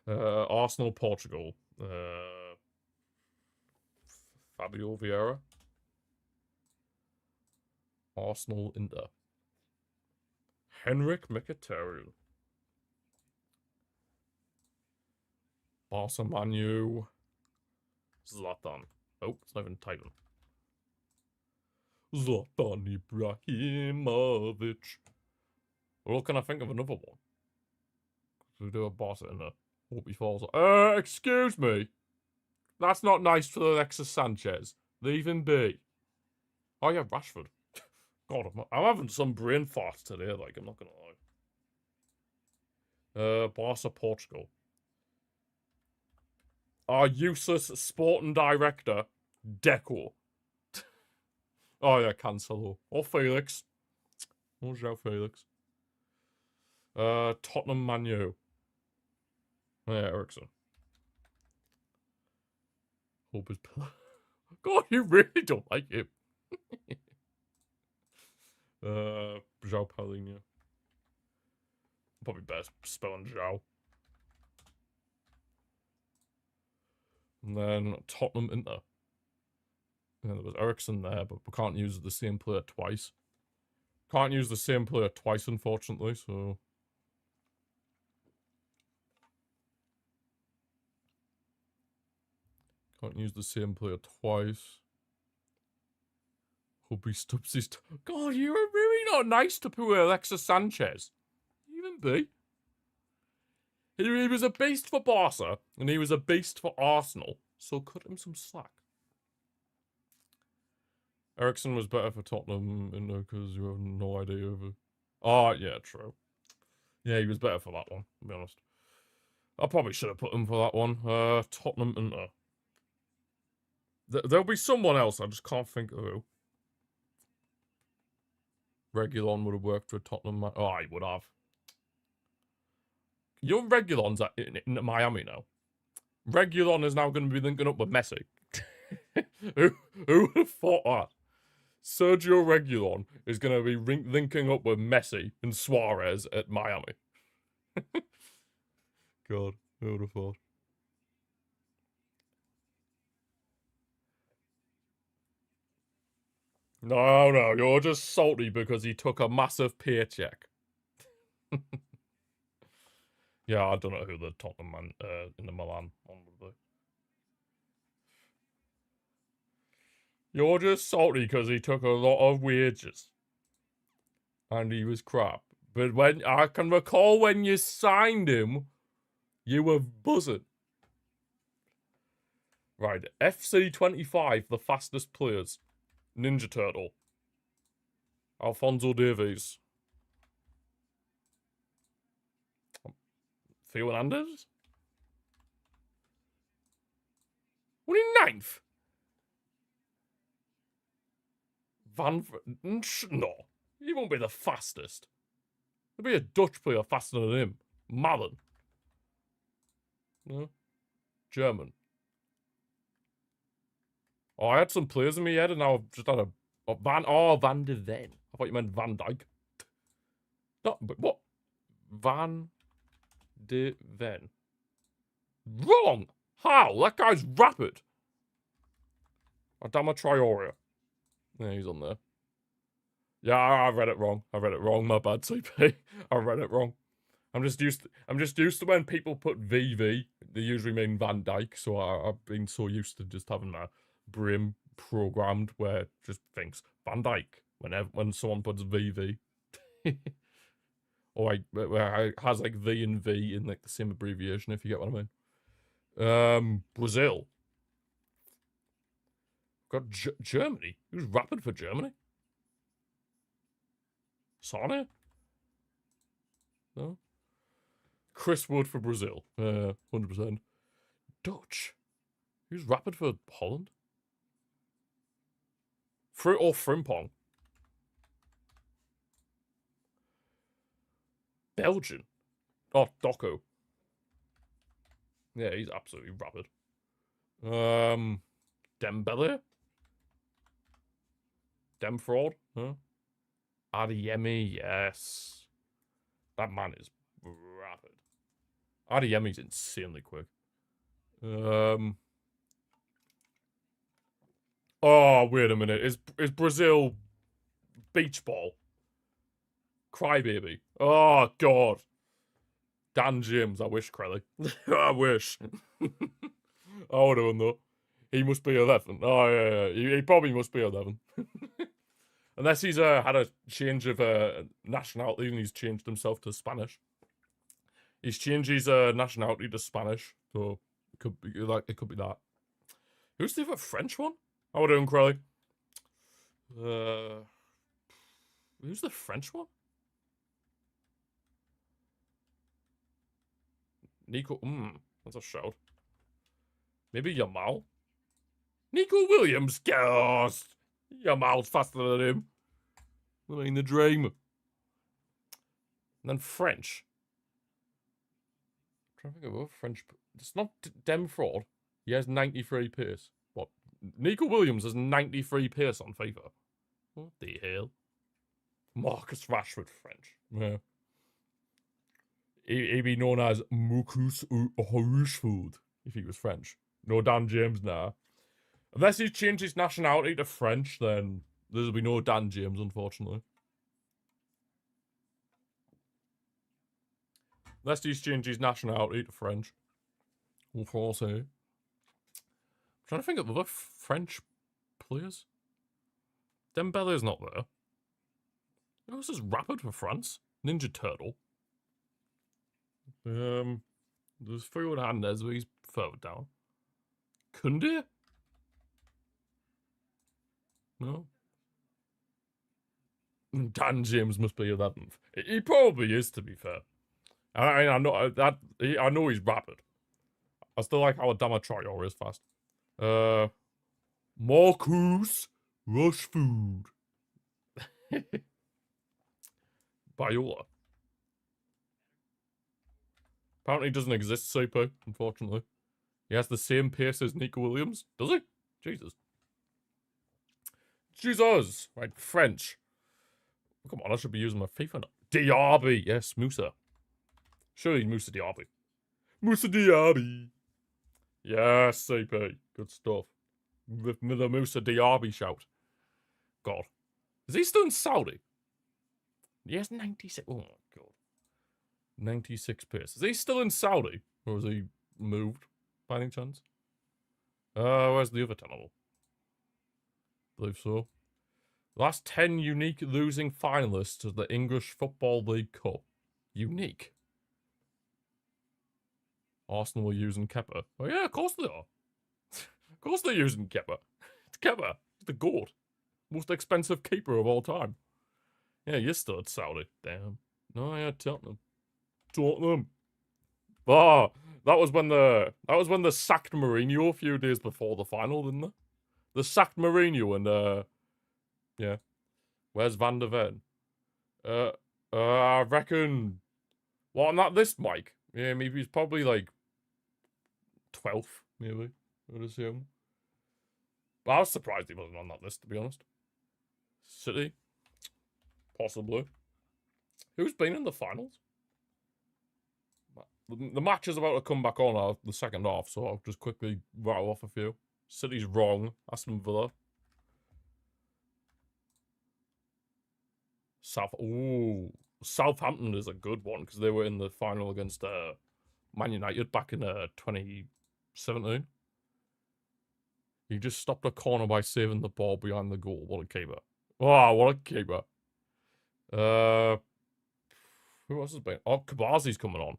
Arsenal, Portugal. Fabio Vieira. Arsenal, Inter. Henrik Mkhitaryan. Barca, Manu. Zlatan. Oh, it's not even typing. Zlatan Ibrahimovic. Well, can I think of another one? We do a Barca in there. Hope he falls. Excuse me. That's not nice for Alexis Sanchez. Leave him be. Oh yeah, Rashford. God, I'm having some brain farts today. Like, I'm not gonna lie. Barca, Portugal. Our useless sporting director, Deco. Oh yeah, Cancelo. Or Felix. Oh, João Felix. Tottenham, Man U. Yeah, Ericsson. Hope his pillow. God, you really don't like him. João Paulinho. Probably best spelling João. And then Tottenham, Inter. And there was Ericsson there, but we can't use the same player twice. Can't use the same player twice, unfortunately, so... Can't use the same player twice. Hope he stubs his... God, you were really not nice to poor Alexis Sanchez. Even be. He was a beast for Barca, and he was a beast for Arsenal, so cut him some slack. Ericsson was better for Tottenham, because you have no idea of it. Oh, yeah, true. Yeah, he was better for that one, to be honest. I probably should have put him for that one. Tottenham, Inter. There'll be someone else, I just can't think of who. Reguilon would have worked for Tottenham. Oh, he would have. Your Reguilon's in Miami now. Reguilon is now going to be linking up with Messi. Who would have thought that? Sergio Reguilon is going to be linking up with Messi and Suarez at Miami. God, who would have thought? No, you're just salty because he took a massive paycheck. Yeah, I don't know who the Tottenham man in the Milan one would be. You're just salty because he took a lot of wages. And he was crap. But when I can recall when you signed him, you were buzzing. Right, FC25, the fastest players. Ninja Turtle. Alphonso Davies. Theo Hernandez? What are you, 9th? No. He won't be the fastest. There'll be a Dutch player faster than him. Malen. No. German. Oh, I had some players in my head and now I've just had a... Van de Ven. I thought you meant Van Dijk. No, but what? Van de Ven. Wrong! How? That guy's rapid. Adama Traore. Yeah, he's on there. Yeah, I read it wrong. My bad, CP. I read it wrong. I'm just used to when people put VV, they usually mean Van Dijk, so I've been so used to just having my brain programmed where it just thinks Van Dijk when someone puts VV. Or like where it has like V and V in like the same abbreviation, if you get what I mean. Brazil. Got Germany. Who's rapid for Germany? Sane? No. Chris Wood for Brazil. 100%. Dutch. Who's rapid for Holland? Frimpong. Belgian. Oh, Doco. Yeah, he's absolutely rapid. Dembele? Demfraud? Huh? Adeyemi, yes. That man is rapid. Adeyemi's insanely quick. Oh, wait a minute. Is Brazil beach ball? Crybaby. Oh, God. Dan James, I wish, Crelly. I wish. I would have won, though. He must be 11. Oh, yeah. He probably must be 11. Unless he's had a change of nationality and he's changed himself to Spanish. He's changed his nationality to Spanish. So, it could be that. Who's the other French one? How are we doing, Crowley? Who's the French one? Nico. That's a shout. Maybe Yamal? Nico Williams? Gosh! Yamal's faster than him. Living the dream. And then French. I'm trying to think of French. It's not Demfraud. He has 93 pace. What? Nico Williams has 93 pace on FIFA. What the hell? Marcus Rashford, French. Yeah. He'd be known as Marcus Rashford if he was French. No Dan James now. Unless he changed his nationality to French, then there'll be no Dan James, unfortunately. Unless he's changed his nationality to French. Or Francais. I'm trying to think of other French players. Dembele's not there. Who else is rapid for France? Ninja Turtle. There's Theo Hernandez, but he's further down. Kunde? No. Dan James must be 11th. He probably is, to be fair. I know he's rapid. I still like how Adama Traore is fast. Marcus Rashford. Biola. Apparently doesn't exist, Super, unfortunately. He has the same pace as Nico Williams. Does he? Jesus. Jesus! Right, French. Come on, I should be using my FIFA now. Diaby! Yes, Musa. Surely Musa Diaby. Musa Diaby! Yes, CP. Good stuff. With the Musa Diaby shout. God. Is he still in Saudi? He has 96. Oh my God. 96 pace. Is he still in Saudi? Or has he moved by any chance? Where's the other tunnel? I believe so. Last 10 unique losing finalists to the English Football League Cup. Unique. Arsenal are using Kepa. Oh yeah, of course they are. Of course they're using Kepa. It's Kepa. It's the GOAT. Most expensive keeper of all time. Yeah, you're still at Saudi. Damn. No, yeah, Tottenham. Tottenham. Ah, that was when they sacked Mourinho a few days before the final, didn't they? They sacked Mourinho and yeah. Where's Van der Ven? I reckon. Well, not this Mike. Yeah, maybe he's probably like 12th, maybe. I would assume. But I was surprised he wasn't on that list, to be honest. City? Possibly. Who's been in the finals? The match is about to come back on the second half, so I'll just quickly rattle off a few. City's wrong. Aston Villa. Southampton is a good one because they were in the final against Man United back in 2017. He just stopped a corner by saving the ball behind the goal. What a keeper. Oh, what a keeper. Who else has been? Oh, Kabazi's coming on.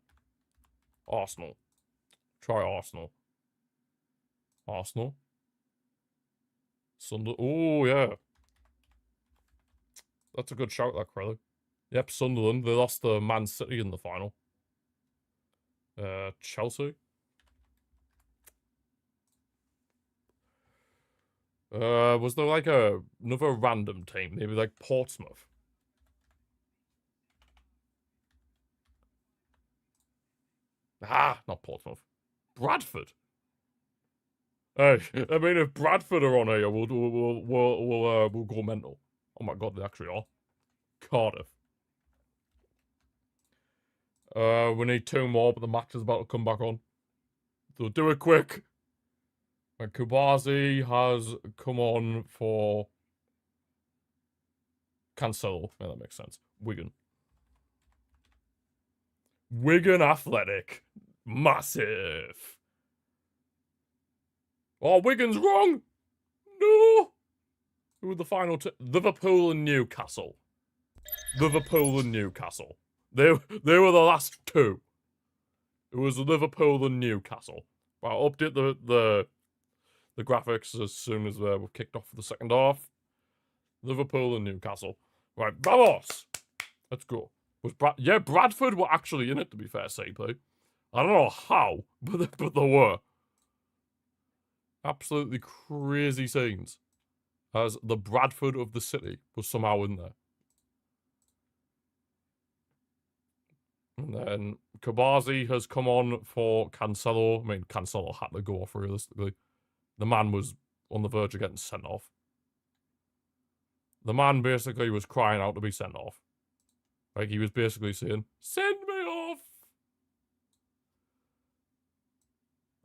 Arsenal. Try Arsenal. Arsenal. Sunderland. Oh, yeah. That's a good shout, that, Crowley. Yep, Sunderland. They lost to Man City in the final. Chelsea. Was there like another random team? Maybe like Portsmouth? Ah, not Portsmouth. Bradford. Hey, I mean, if Bradford are on here, we'll go mental. Oh my god, they actually are. Cardiff. We need 2 more, but the match is about to come back on. So do it quick. And Kubazi has come on for Cancelo. Yeah, that makes sense. Wigan. Wigan Athletic. Massive. Oh, Wigan's wrong. No. Who were the final two? Liverpool and Newcastle. Liverpool and Newcastle. They were the last 2. It was Liverpool and Newcastle. But I'll update the graphics as soon as we've kicked off for the second half. Liverpool and Newcastle. Right, vamos! Let's go. Yeah, Bradford were actually in it, to be fair, CP. I don't know how, but they were. Absolutely crazy scenes. As the Bradford of the city was somehow in there. And then Kubazi has come on for Cancelo. I mean, Cancelo had to go off, realistically. The man was on the verge of getting sent off. The man basically was crying out to be sent off. Like, he was basically saying, send me off!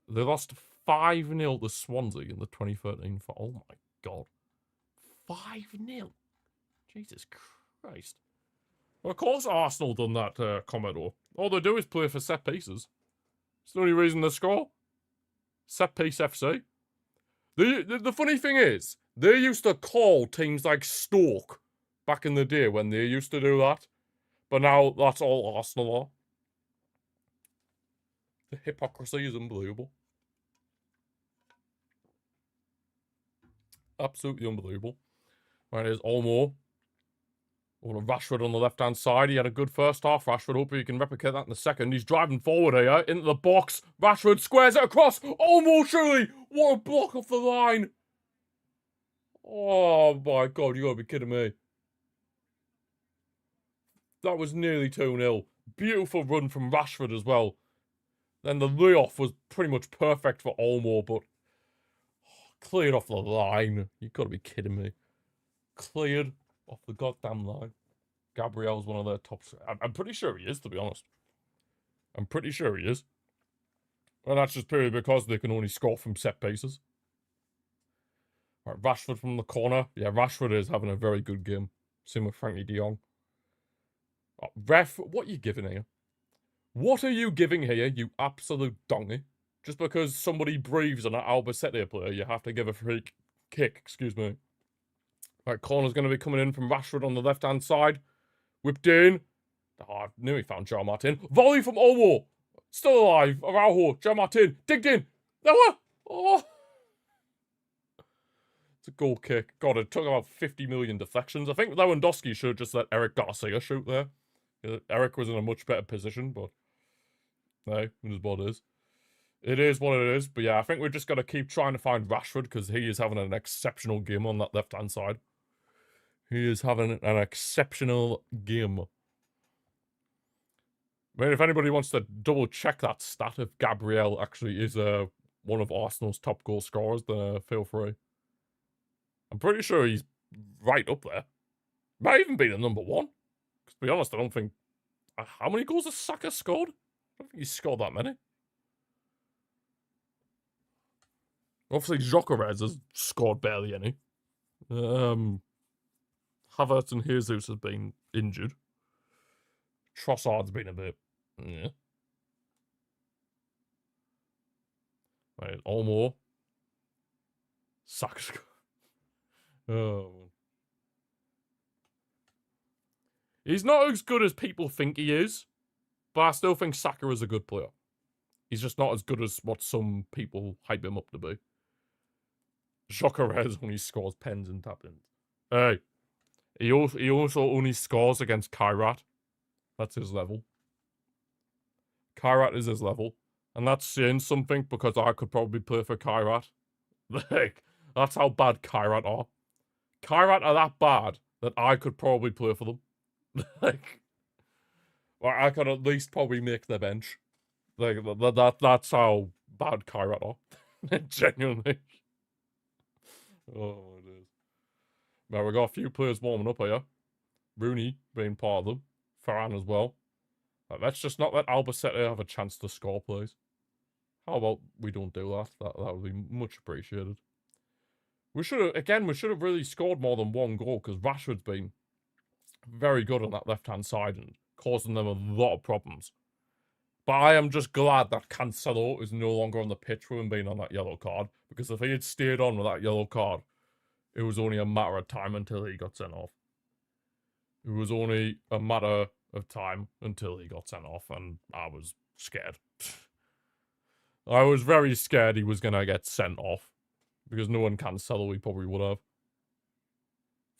They lost 5-0 to Swansea in the 2013 for, oh my god. 5-0? Jesus Christ. Well, of course Arsenal done that, Commodore. All they do is play for set pieces. It's the only reason they score. Set piece FC. The funny thing is, they used to call teams like Stoke back in the day when they used to do that. But now that's all Arsenal are. The hypocrisy is unbelievable. Absolutely unbelievable. Right, here's Olmo. Or Rashford on the left-hand side. He had a good first half. Rashford, hopefully he can replicate that in the second. He's driving forward here into the box. Rashford squares it across. Olmo, surely. What a block off the line. Oh my god, you gotta be kidding me. That was nearly 2-0. Beautiful run from Rashford as well. Then the layoff was pretty much perfect for Olmo, but cleared off the line. You gotta be kidding me. Cleared off the goddamn line. Gabriel's one of their top. I'm pretty sure he is, to be honest. I'm pretty sure he is. And that's just purely because they can only score from set pieces. Right, Rashford from the corner. Yeah, Rashford is having a very good game. Same with Frankie de Jong. Oh, ref, what are you giving here? What are you giving here, you absolute donkey? Just because somebody breathes on an Albacete player, you have to give a free kick, excuse me. Right, corner's going to be coming in from Rashford on the left-hand side. Whipped in. Oh, I knew he found Joe Martin. Volley from Olmo. Still alive. Araujo. Joe Martin. Digged in. Noah. Oh. It's a goal kick. God, it took about 50 million deflections. I think Lewandowski should have just let Eric Garcia shoot there. Eric was in a much better position, but no, it is what it is. It is what it is. But yeah, I think we're just going to keep trying to find Rashford because he is having an exceptional game on that left-hand side. He is having an exceptional game. I mean, if anybody wants to double-check that stat, if Gabriel actually is one of Arsenal's top goal scorers, then feel free. I'm pretty sure he's right up there. Might even be the number 1. Because to be honest, I don't think... How many goals has Saka scored? I don't think he's scored that many. Obviously, Gyökeres has scored barely any. Havertz and Jesus has been injured. Trossard's been a bit... Yeah. Right, Olmo. Saka's... Oh. He's not as good as people think he is, but I still think Saka is a good player. He's just not as good as what some people hype him up to be. Gyökeres only scores pens and tap-ins. Hey, he also only scores against Kairat. That's his level. Kairat is his level. And that's saying something because I could probably play for Kairat. Like, That's how bad Kairat are. Kairat are that bad that I could probably play for them. Like, or I could at least probably make their bench. Like, that's how bad Kairat are. Genuinely. Oh, it is. Now, we got a few players warming up here. Rooney being part of them. Farhan as well. Let's just not let Albacete have a chance to score, please. How about we don't do that? That would be much appreciated. We should have really scored more than one goal, because Rashford's been very good on that left-hand side and causing them a lot of problems. But I am just glad that Cancelo is no longer on the pitch for him being on that yellow card, because if he had stayed on with that yellow card, it was only a matter of time until he got sent off. It was only a matter of time until he got sent off, and I was scared. I was very scared he was going to get sent off, because no one Cancelo he probably would have.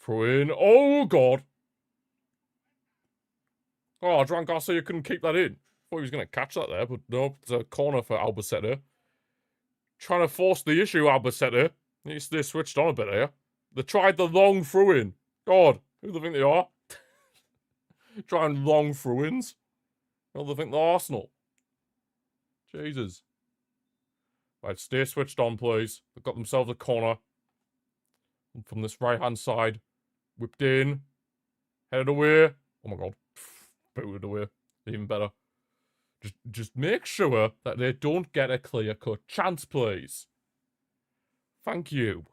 Throw in. Oh, God. Oh, Joan Garcia couldn't keep that in. Thought he was going to catch that there, but no, it's a corner for Albacete. Trying to force the issue, Albacete. They switched on a bit here. They tried the long throw-in. God, who do they think they are? Trying long throw-ins. Who do they think they're Arsenal? Jesus. Right, stay switched on, please. They've got themselves a corner. And from this right-hand side. Whipped in. Headed away. Oh my God. Booted away. Even better. Just make sure that they don't get a clear-cut chance, please. Thank you.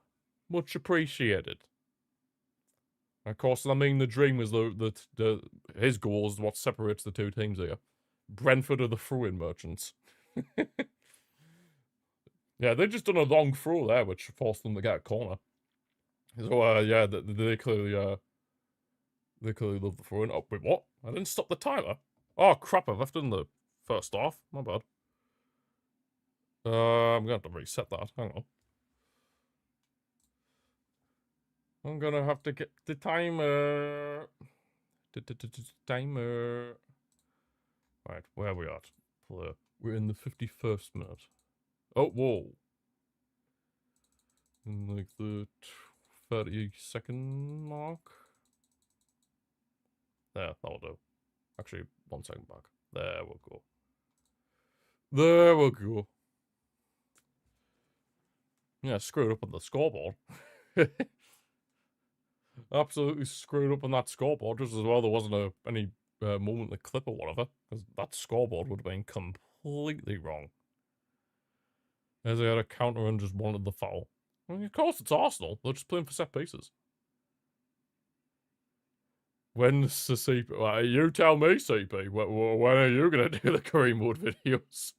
Much appreciated. And of course, I mean, the dream is his goal is what separates the two teams here. Brentford are the throw-in merchants. Yeah, they just done a long throw there, which forced them to get a corner. So, yeah, they clearly love the throw-in. Oh, wait, what? I didn't stop the timer. Oh, crap, I left it in the first half. My bad. I'm going to have to reset that. Hang on. I'm going to have to get the timer. Timer. Right, where are we at? We're in the 51st minute. Oh, whoa. In like the 30-second mark. There, that'll do. Actually, 1 second back. There we'll go. There we'll go. Yeah, screwed up on the scoreboard. Absolutely screwed up on that scoreboard. Just as well there wasn't any moment in the clip or whatever. Because that scoreboard would have been completely wrong. As they had a counter and just wanted the foul. I mean, of course it's Arsenal. They're just playing for set pieces. When's the CP? Well, you tell me, CP. When are you going to do the Kareem Wood videos?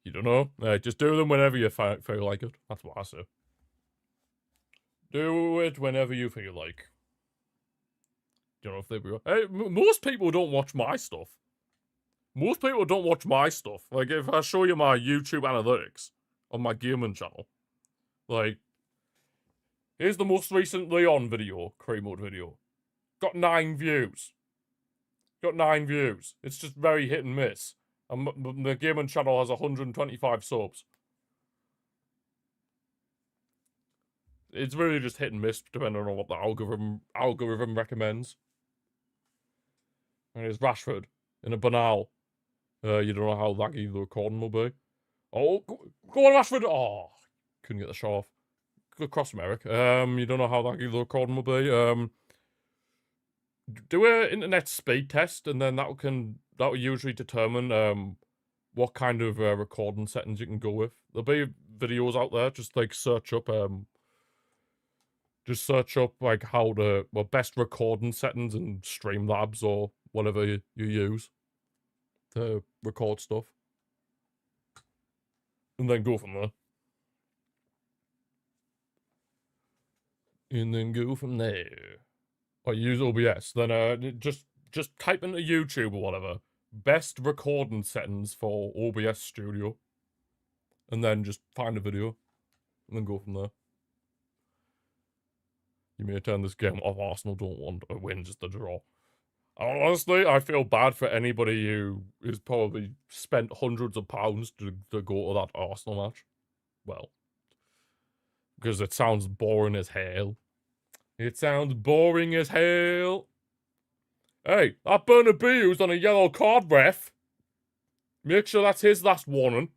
You don't know? Just do them whenever you feel like it. That's what I say. Do it whenever you feel like. You know if they be. Hey, most people don't watch my stuff. Most people don't watch my stuff. Like, if I show you my YouTube analytics on my gaming channel, like, here's the most recent Leon video, Cream Mode video. Got 9 views. Got 9 views. It's just very hit and miss. And the gaming channel has 125 subs. It's really just hit and miss depending on what the algorithm recommends. And it's Rashford in a banal. You don't know how laggy the recording will be. Oh, go on, Rashford! Oh, couldn't get the shot off. Good cross from Eric. You don't know how laggy the recording will be. Do an internet speed test, and then that will usually determine what kind of recording settings you can go with. There'll be videos out there. Just like search up like how to best recording settings in Streamlabs or whatever you use to record stuff, and then go from there. Or use OBS. Then just type into YouTube or whatever best recording settings for OBS Studio, and then just find a video, and then go from there. Give me a 10 this game of Arsenal don't want a win, just a draw. And honestly, I feel bad for anybody who has probably spent hundreds of pounds to go to that Arsenal match. Well, because it sounds boring as hell. It sounds boring as hell. Hey, that Bernabeu's on a yellow card, ref. Make sure that's his last warning.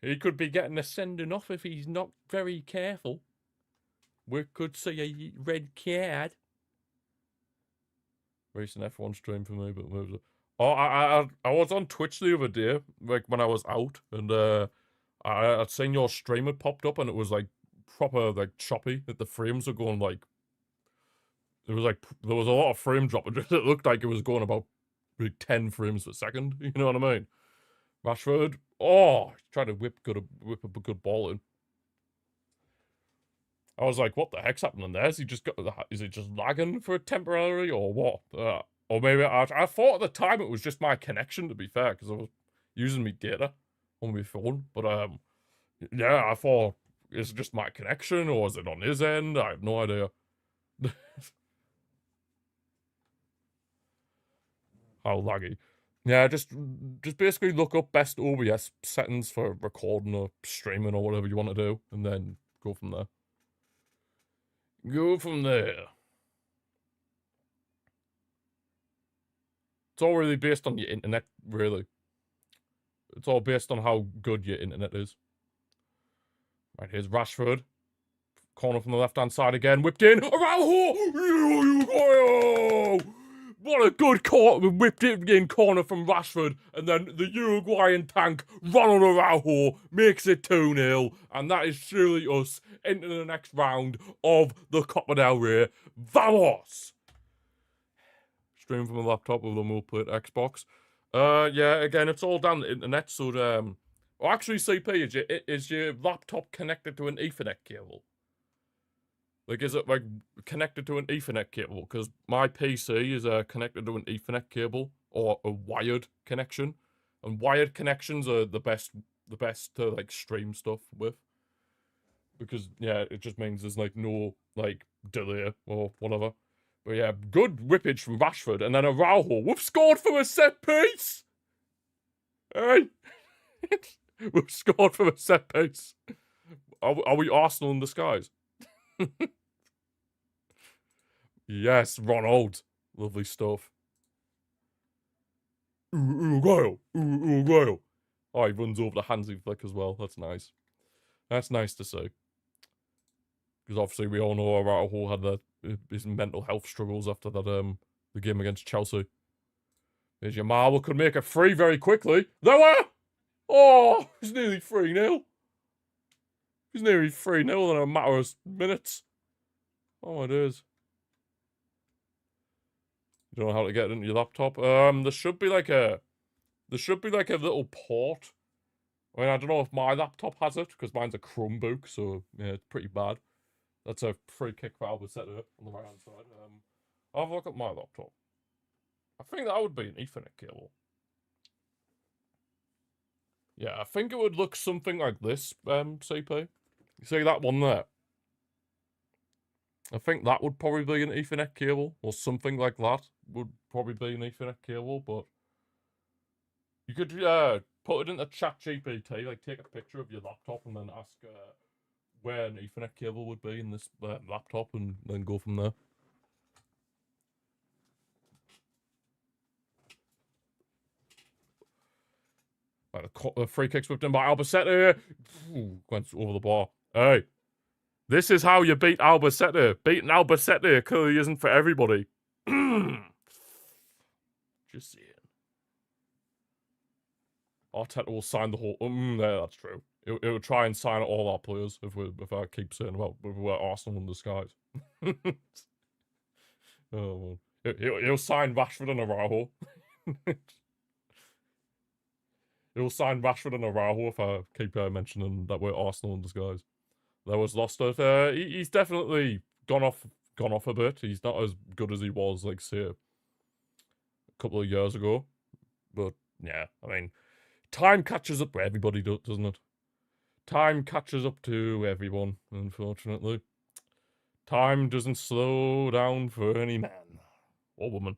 He could be getting a sending off if he's not very careful. We could see a red card. Recent F1 stream for me, but oh, I was on Twitch the other day, like when I was out, and I'd seen your stream had popped up, and it was like proper like choppy. That the frames were going like there was a lot of frame drop. It looked like it was going about like 10 frames per second. You know what I mean? Rashford, oh, he's trying to whip up a good ball in. I was like, what the heck's happening there? Is he just lagging for temporary or what? Or maybe I thought at the time it was just my connection, to be fair, because I was using my data on my phone. But yeah, I thought, is it just my connection or is it on his end? I have no idea. How laggy. Yeah, just basically look up best OBS settings for recording or streaming or whatever you want to do, and then go from there. Go from there. It's all really based on your internet, really. It's all based on how good your internet is. Right, here's Rashford. Corner from the left-hand side again. Whipped in. Araujo! What a good corner. Whipped it in corner from Rashford. And then the Uruguayan tank, Ronald Araujo, makes it 2-0. And that is surely us into the next round of the Copa del Rey. Vamos! Stream from a laptop with a multi-plate Xbox. Yeah, again, it's all down the internet. So, well, actually, CP, is your laptop connected to an Ethernet cable? Like, is it, like, connected to an Ethernet cable? Because my PC is connected to an Ethernet cable, or a wired connection. And wired connections are the best to, like, stream stuff with. Because, yeah, it just means there's, like, no, like, delay or whatever. But, yeah, good whippage from Rashford. And then Araujo, we've scored from a set piece! Hey! We've scored from a set piece. Are we Arsenal in disguise? Yes, Ronald. Lovely stuff. Uruguayo. Oh, he runs over the handsy flick as well. That's nice. That's nice to see. Because obviously we all know Araujo had his mental health struggles after that the game against Chelsea. There's Yamal, could make it 3 very quickly. There we Oh, he's nearly 3-0. He's nearly 3-0 in a matter of minutes. Oh, it is. You don't know how to get it into your laptop. There should be like a little port. I mean, I don't know if my laptop has it because mine's a Chromebook, so yeah, it's pretty bad. That's a free kick for Albacete on the right hand side. I'll have a look at my laptop. I think that would be an Ethernet cable. Yeah, I think it would look something like this, CP. You see that one there? I think that would probably be an Ethernet cable, or something like that would probably be an Ethernet cable, but you could put it into ChatGPT, like take a picture of your laptop and then ask where an Ethernet cable would be in this laptop and then go from there. Right, the free kick's whipped in by Albacete. Went over the bar. Hey. This is how you beat Albacete. Beating Albacete clearly isn't for everybody. Just saying. Arteta will sign the whole... yeah, that's true. It will try and sign all our players if I keep saying, well, we're Arsenal in disguise. Oh, well. He'll sign Rashford and Araujo. He'll sign Rashford and Araujo if I keep mentioning that we're Arsenal in disguise. That was lost. He's definitely gone off a bit. He's not as good as he was, like, say, a couple of years ago. But, yeah, I mean, time catches up to everybody, doesn't it? Time catches up to everyone, unfortunately. Time doesn't slow down for any man. Or woman.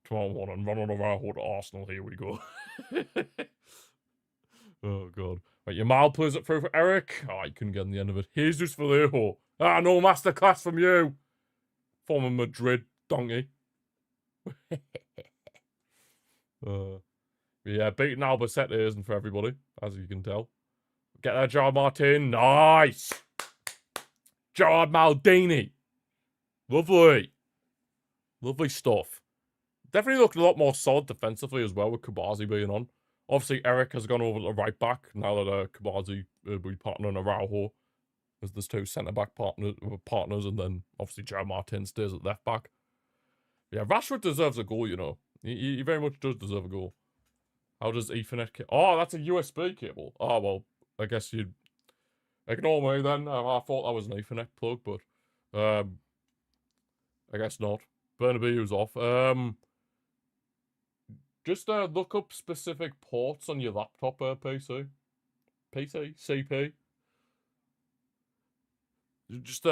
Tomorrow morning, running around with Arsenal. Here we go. Oh, God. Right, Yamal plays it through for Eric. Oh, he couldn't get in the end of it. Jesus Vallejo. Ah, no masterclass from you. Former Madrid donkey. Yeah, beating Albacete isn't for everybody, as you can tell. Get that, Gerard Martin. Nice. Gerard Maldini. Lovely. Lovely stuff. Definitely looked a lot more solid defensively as well with Kubazi being on. Obviously, Eric has gone over to the right back now that Kubazi will be partnering Araujo as there's two centre-back partners, and then obviously Gerard Martin stays at left back. Yeah, Rashford deserves a goal, you know. He very much does deserve a goal. How does Ethernet... Oh, that's a USB cable. Oh, well, I guess you'd... Ignore me then. I thought that was an Ethernet plug, but... I guess not. Bernabeu's off. Just look up specific ports on your laptop, PC. PC? CP? Just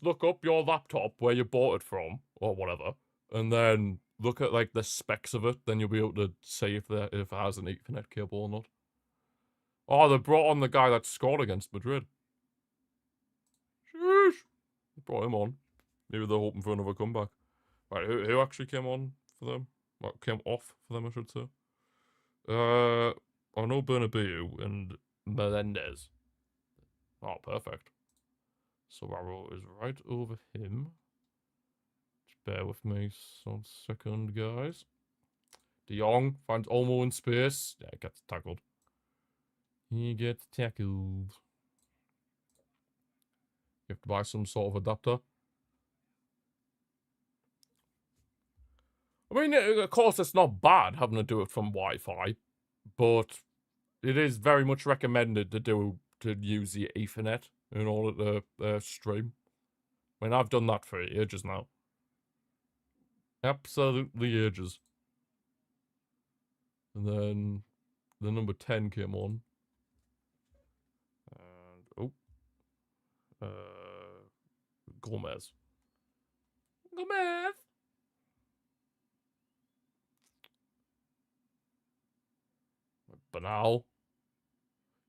look up your laptop where you bought it from, or whatever, and then look at, like, the specs of it, then you'll be able to see if it has an Ethernet cable or not. Oh, they brought on the guy that scored against Madrid. Sheesh. They brought him on. Maybe they're hoping for another comeback. Right, who actually came on for them? What came off for them, I should say. I know Bernabeu and Melendez. Oh, perfect. So Arrow is right over him. Just bear with me one second, guys. De Jong finds Olmo in space. Yeah, he gets tackled. He gets tackled. You have to buy some sort of adapter. I mean, of course, it's not bad having to do it from Wi-Fi, but it is very much recommended to use the Ethernet in order to stream. I mean, I've done that for ages now. Absolutely ages. And then the number 10 came on. And, Gomez. Gomez! Banal.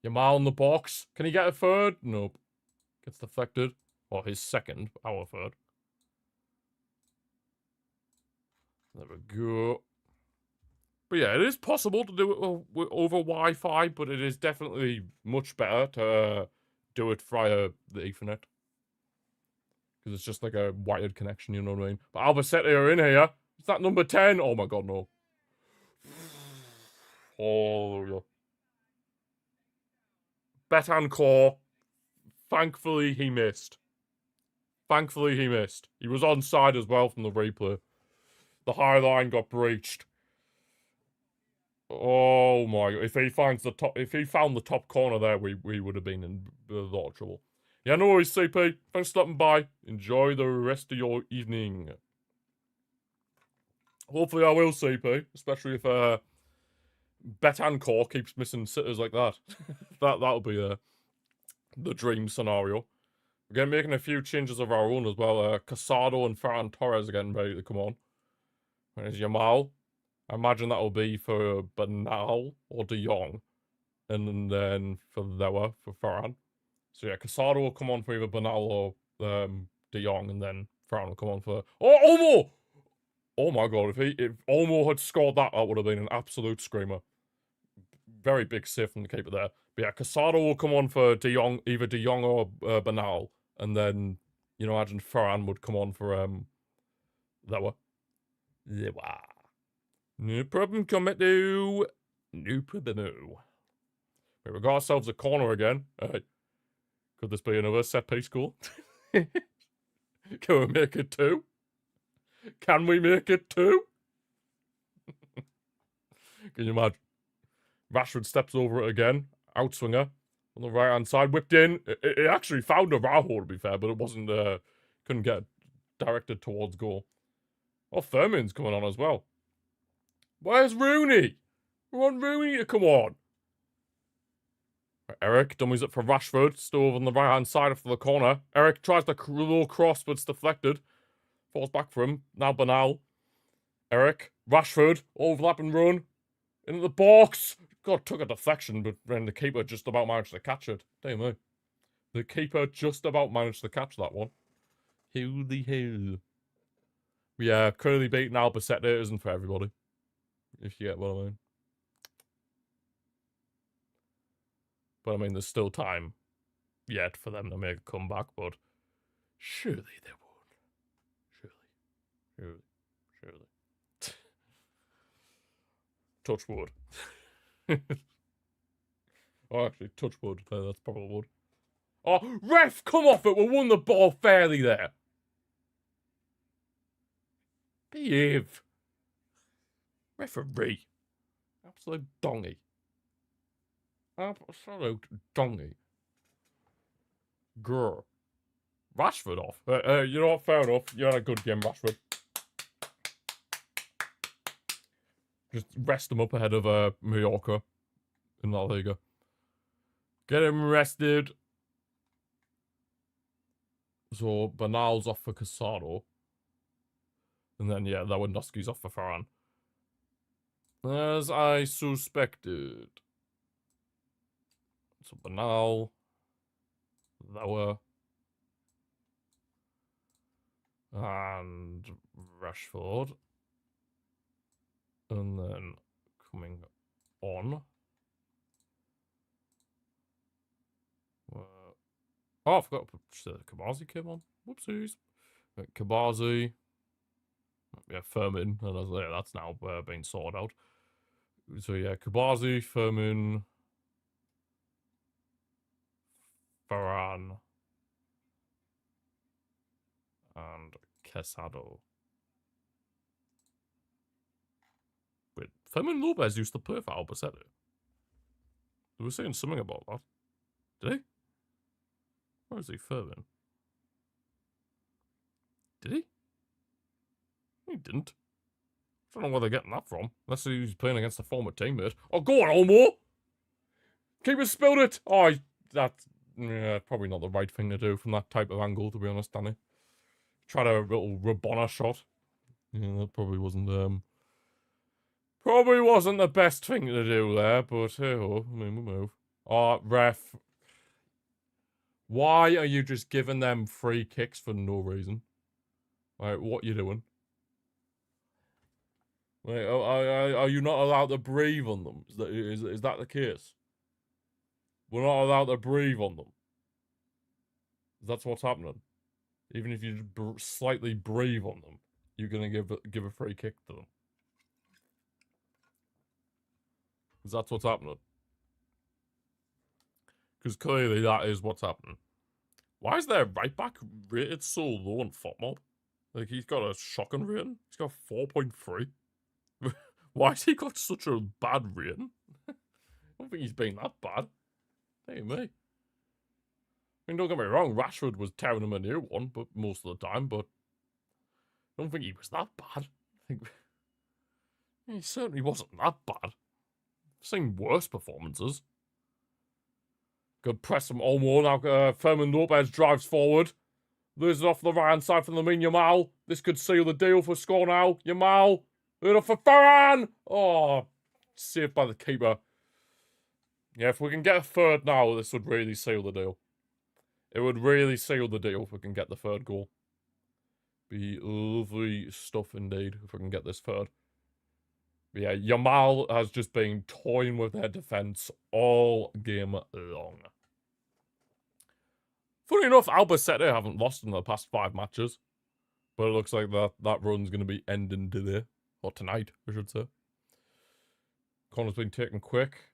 Yamal in the box. Can he get a third? Nope. Gets deflected. Or his second. Our third. There we go. But yeah, it is possible to do it over Wi-Fi, but it is definitely much better to do it via the Ethernet. Because it's just like a wired connection, you know what I mean? But Albacete are in here. Is that number 10? Oh my god, no. Hallelujah. Betancourt. Thankfully, he missed. Thankfully, he missed. He was onside as well from the replay. The high line got breached. Oh my god. If he found the top corner there, we would have been in a lot of trouble. Yeah, no worries, CP. Thanks for stopping by. Enjoy the rest of your evening. Hopefully I will, CP. Especially if Betancourt keeps missing sitters like that. That'll be the dream scenario. We're going to be making a few changes of our own as well. Casado and Ferran Torres are getting ready to come on. There's Yamal. I imagine that'll be for Bernal or De Jong. And then for Lewa, for Ferran. So yeah, Casado will come on for either Bernal or De Jong, and then Ferran will come on for... Oh, Olmo! Oh my god, if Olmo had scored that, that would have been an absolute screamer. Very big save from the keeper there. But yeah, Casado will come on for De Jong, either De Jong or Bernal. And then, you know, imagine Ferran would come on for Lewa. Lewa. No problem, Cometo. No problemo. We got ourselves a corner again. Could this be another set-piece goal? Can we make it 2? Can we make it 2? Can you imagine? Rashford steps over it again. Outswinger. On the right-hand side. Whipped in. It actually found a Araujo, to be fair, but it wasn't... couldn't get directed towards goal. Oh, Firmin's coming on as well. Where's Rooney? We want Rooney to come on. Eric dummies it for Rashford. Still over on the right-hand side after the corner. Eric tries the low cross, but it's deflected. Falls back for him. Now Bernal. Eric. Rashford. Overlapping run. Into the box. God, took a deflection, but then the keeper just about managed to catch it. Damn me. The keeper just about managed to catch that one. Who the hell? Yeah, clearly beating Albacete isn't for everybody. If you get what I mean. But I mean, there's still time yet for them to make a comeback, but surely they won't. Surely. Touch wood. Oh, actually, touch wood. That's probably wood. Oh, ref, come off it. We won the ball fairly there. Behave. Referee. Absolute dongy. Absolute dongy. Grr. Rashford off. You know what? Fair enough. You had a good game, Rashford. Just rest him up ahead of Mallorca in La Liga. Get him rested. So Bernal's off for Casado. And then, yeah, Lewandowski's off for Ferran. As I suspected. So Bernal. Lower. And Rashford. And then coming on. Oh, I forgot Kabazi came on. Whoopsies. Kabazi. Yeah, Firmin. And yeah, that's now being sorted out. So yeah, Kabazi, Firmin, Varane, and Quesado. Wait, Fermin Lopez used to play for Albacete. They were saying something about that. Did he? Where is he, Fermin? Did he? He didn't. I don't know where they're getting that from. Unless he was playing against a former teammate. Oh, go on, Olmo! Keeper spilled it! Oh, that's probably not the right thing to do from that type of angle, to be honest, Danny. Tried a little Rabona shot. Yeah, that probably wasn't the best thing to do there, but hey ho, I mean, we move. Oh, ref. Why are you just giving them free kicks for no reason? Like, what you doing? Like, are you not allowed to breathe on them? Is that the case? We're not allowed to breathe on them. That's what's happening. Even if you slightly breathe on them, you're gonna give a free kick to them. Because that's what's happening. Because clearly that is what's happening. Why is their right back rated so low on FOTMob? Like, he's got a shocking rating. He's got 4.3. Why has he got such a bad rating? I don't think he's been that bad. Hey, me. I mean, don't get me wrong, Rashford was tearing him a new one, but most of the time, but I don't think he was that bad. I think he certainly wasn't that bad. I've seen worse performances. Good press from Olmo. Now Fermin Lopez drives forward. Loses off the right-hand side from Lamine Yamal. This could seal the deal for score now. Yamal. Good off for Ferran. Oh, saved by the keeper. Yeah, if we can get a third now, this would really seal the deal. It would really seal the deal if we can get the third goal. Be lovely stuff indeed if we can get this third. But yeah, Yamal has just been toying with their defence all game long. Funny enough, Albacete haven't lost in the past 5 matches. But it looks like that run's going to be ending today. Or tonight, I should say. Corner's been taken quick.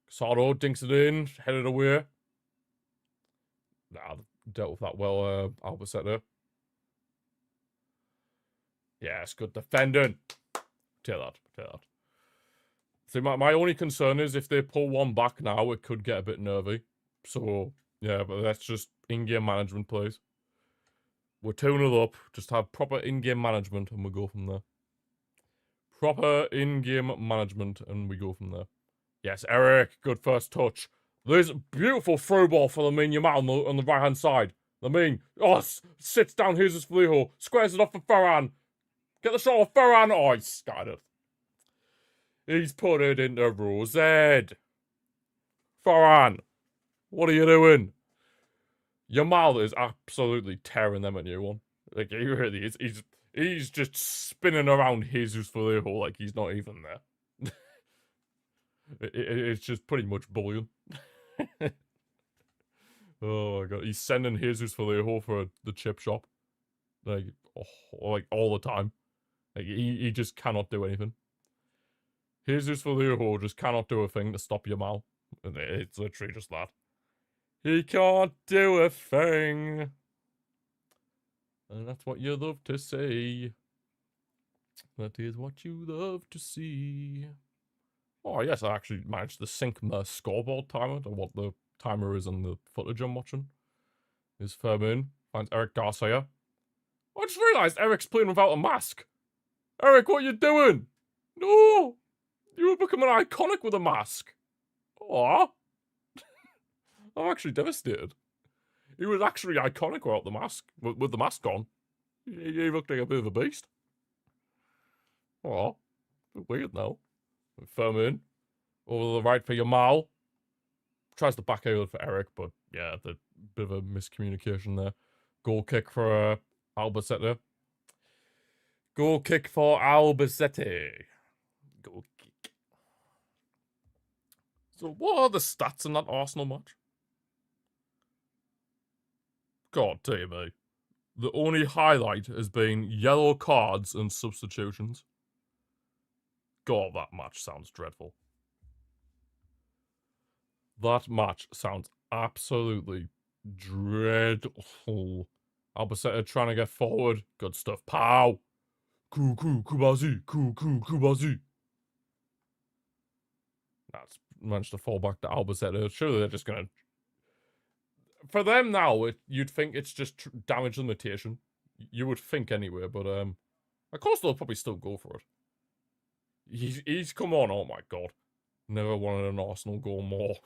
Casado dinks it in, headed away. Nah, dealt with that well, Albacete. Yes, good defending. Take that. See, my only concern is if they pull one back now, it could get a bit nervy. So, yeah, but that's just in-game management, please. We're 2-0 up. Just have proper in-game management and we'll go from there. Proper in-game management and we go from there. Yes, Eric, good first touch. There's a beautiful through ball for Lamine Yamal on the right-hand side. Lamine, sits down Jesus Vallejo, squares it off for Ferran. Get the shot off Ferran. Oh, he's scattered. He's put it into Rose. Ferran, what are you doing? Yamal is absolutely tearing them a new one. Like, he really is. He's just spinning around Jesus Vallejo like he's not even there. It's just pretty much bullying. Oh my god, he's sending Jesus Vallejo for the chip shop. Like all the time. Like, he just cannot do anything. Jesus Vallejo just cannot do a thing to stop Yamal. And it's literally just that. He can't do a thing. And that's what you love to see. That is what you love to see. Oh, yes, I actually managed to sync my scoreboard timer to what the timer is on the footage I'm watching. Is Fermin finds Eric Garcia. I just realised Eric's playing without a mask. Eric, what are you doing? No! You were becoming iconic with a mask. Aw. I'm actually devastated. He was actually iconic without the mask, with the mask on. He looked like a bit of a beast. Aw. Weird now. Fermin. Over the right for Yamal. Tries to back out for Eric, but yeah, the bit of a miscommunication there. Goal kick for Albacete. Goal kick for Albacete. Goal kick. So what are the stats in that Arsenal match? God dear me. The only highlight has been yellow cards and substitutions. God, that match sounds dreadful. That match sounds absolutely dreadful. Albacete trying to get forward. Good stuff. Pow! Kubazi. That's managed to fall back to Albacete. Surely they're just gonna... For them now, you'd think it's just damage limitation. You would think anyway, but of course they'll probably still go for it. He's come on, oh my god. Never wanted an Arsenal goal more.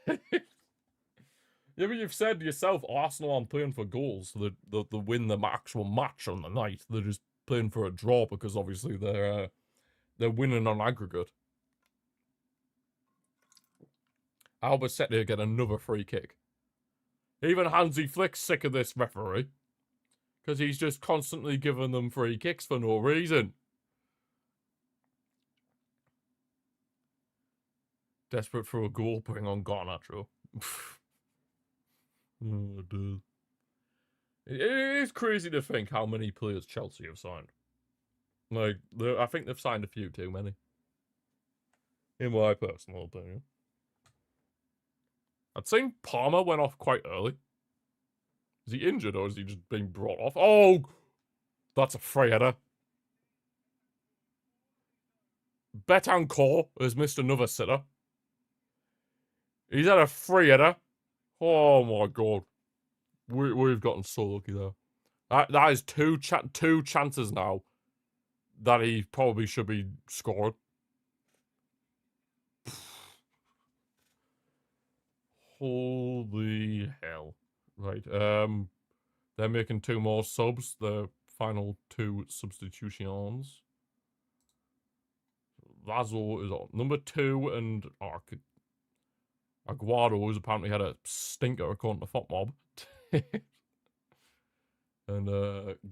Yeah, but you've said yourself, Arsenal aren't playing for goals. They win the actual match on the night. They're just playing for a draw because obviously they're winning on aggregate. Albacete get another free kick. Even Hansi Flick's sick of this referee. Because he's just constantly giving them free kicks for no reason. Desperate for a goal, putting on Garnacho. Oh, dude. It is crazy to think how many players Chelsea have signed. Like, I think they've signed a few too many. In my personal opinion. I'd say Palmer went off quite early. Is he injured or is he just being brought off? Oh! That's a free header. Betancourt has missed another sitter. He's had a free header. Oh my god. We've gotten so lucky there. That is two chances now that he probably should be scored. Holy hell. Right, they're making two more subs, the final two substitutions. Lazo is on number 2, and Aguado has apparently had a stinker according to FotMob. And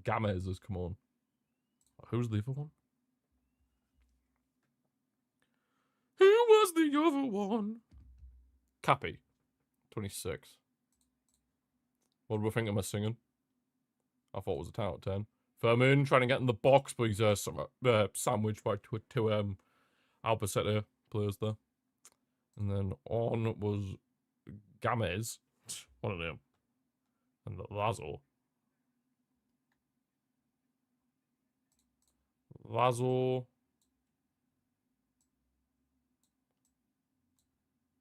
Gamez has come on. Who's the other one? Who was the other one? Cappy, 26. What do we think of my singing? I thought it was a 10 out of 10. Fermin trying to get in the box, but he's sandwiched by two Albacete players there. And then on was Gamez, one of them, and Lazo.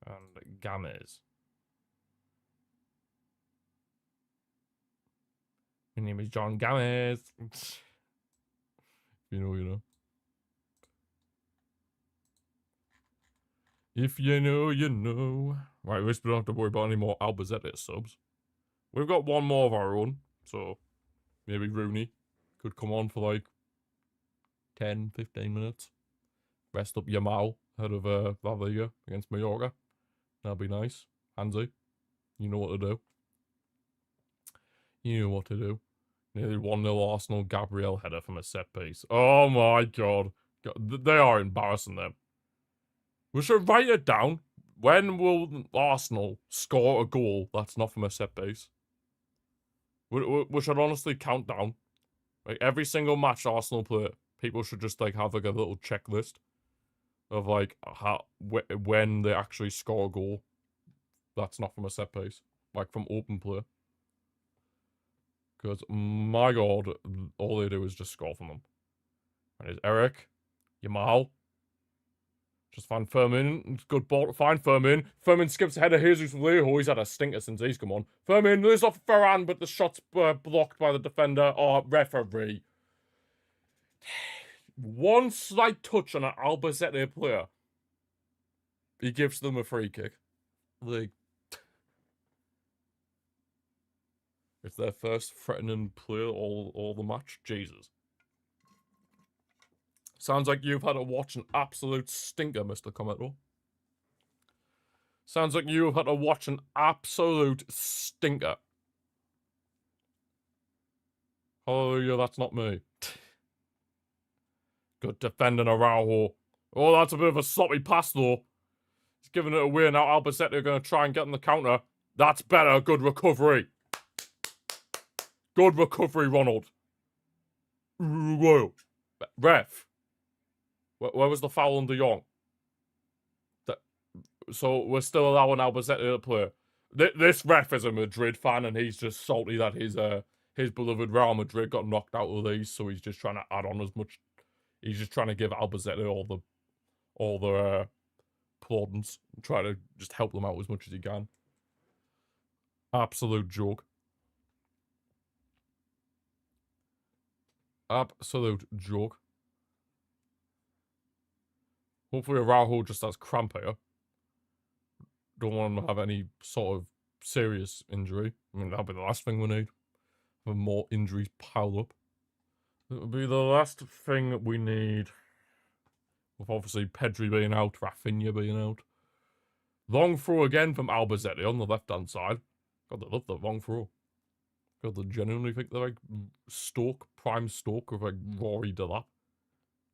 And Gamez. My name is John Gamez. You know, you know. If you know, you know. Right, at least we don't have to worry about any more Albacete subs. We've got one more of our own, so maybe Rooney could come on for like 10, 15 minutes. Rest up Yamal ahead of La Liga against Mallorca. That'd be nice. Handsy. You know what to do. You know what to do. Nearly 1-0 Arsenal. Gabriel header from a set piece. Oh my god. They are embarrassing them. We should write it down. When will Arsenal score a goal that's not from a set piece? We should honestly count down. Like every single match Arsenal play, people should just like have like a little checklist of like when they actually score a goal that's not from a set piece, like from open play. Because my god, all they do is just score from them. And it's Eric, Yamal. Just find Fermin. Good ball to find Fermin. Fermin skips ahead of Jesus Vallejo. He's had a stinker since he's come on. Fermin lives off Ferran, but the shot's blocked by the defender. Oh, referee. One slight touch on an Albacete player. He gives them a free kick. Like, it's their first threatening play all the match. Jesus. Sounds like you've had to watch an absolute stinker, Mr. Commentor. Sounds like you've had to watch an absolute stinker. Hallelujah, that's not me. Good defending Araujo. Oh, that's a bit of a sloppy pass, though. He's giving it away now. Albacete are going to try and get on the counter. That's better. Good recovery. Good recovery, Ronald. Whoa. Ref. Where was the foul on De Jong? So we're still allowing Albacete to play. This ref is a Madrid fan, and he's just salty that his beloved Real Madrid got knocked out of these, so he's just trying to add on as much. He's just trying to give Albacete all the plaudits, and try to just help them out as much as he can. Absolute joke. Absolute joke. Hopefully Araujo just has cramp here. Don't want him to have any sort of serious injury. I mean, that'll be the last thing we need. Have more injuries pile up. It'll be the last thing we need. With obviously Pedri being out, Rafinha being out. Long throw again from Albacete on the left-hand side. God, they love the long throw. God, they genuinely think they're like Stoke, prime Stoke with like Rory Delap.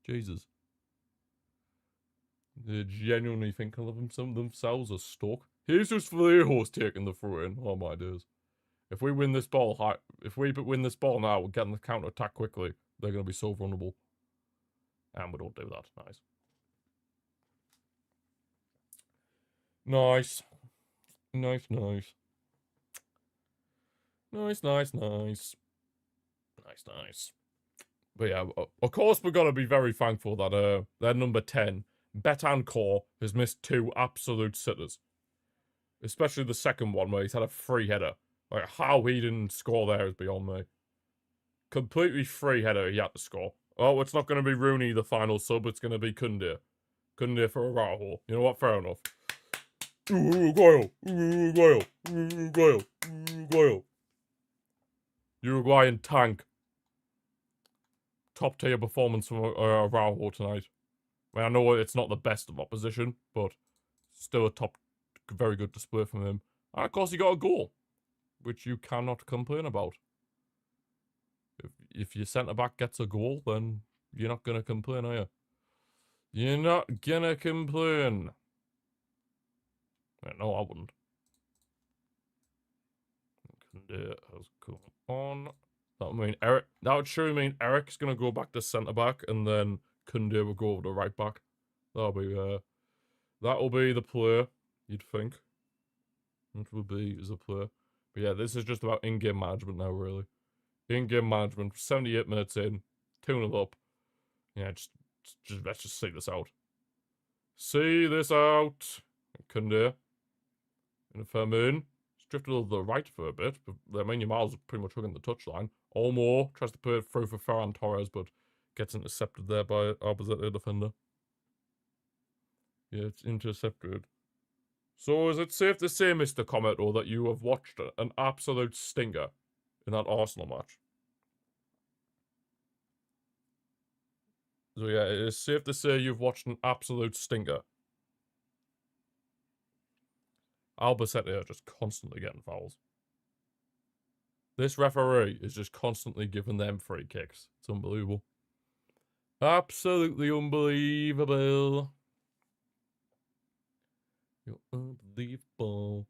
Jesus. They genuinely think of themselves as Stoke. Jesus Vallejo's taking the throw in. Oh my days. If we win this ball now, we're getting the counter attack quickly. They're going to be so vulnerable. And we don't do that. Nice. Nice. Nice, nice. Nice, nice, nice. Nice, nice. But yeah, of course we're going to be very thankful that their number 10, Betancourt, has missed 2 absolute sitters. Especially the second one where he's had a free header. Like, how he didn't score there is beyond me. Completely free header he had to score. Oh, it's not going to be Rooney, the final sub. It's going to be Koundé. Koundé for Araujo. You know what? Fair enough. Uruguayan tank. Top tier performance from Araujo tonight. I mean, I know it's not the best of opposition, but still a very good display from him. And of course, he got a goal, which you cannot complain about. If your centre-back gets a goal, then you're not going to complain, are you? You're not going to complain. No, I wouldn't. Koundé has come on. That would surely mean Eric's going to go back to centre-back, and then Koundé will go over to right-back. That'll be the player, you'd think. It would be as a player. But yeah, this is just about in-game management now, really. In-game management, 78 minutes in, 2-0 up. Yeah, let's just see this out. See this out. Koundé. And Fermin. He's drifted over the right for a bit, but Yamal's pretty much hugging the touchline. Olmo tries to put it through for Ferran Torres, but gets intercepted there by Albacete defender. Yeah, it's intercepted. So is it safe to say, Mr. Cometo, that you have watched an absolute stinker in that Arsenal match? So yeah, it is safe to say you've watched an absolute stinker. Albacete are just constantly getting fouls. This referee is just constantly giving them free kicks. It's unbelievable. Absolutely unbelievable. You're unbelievable.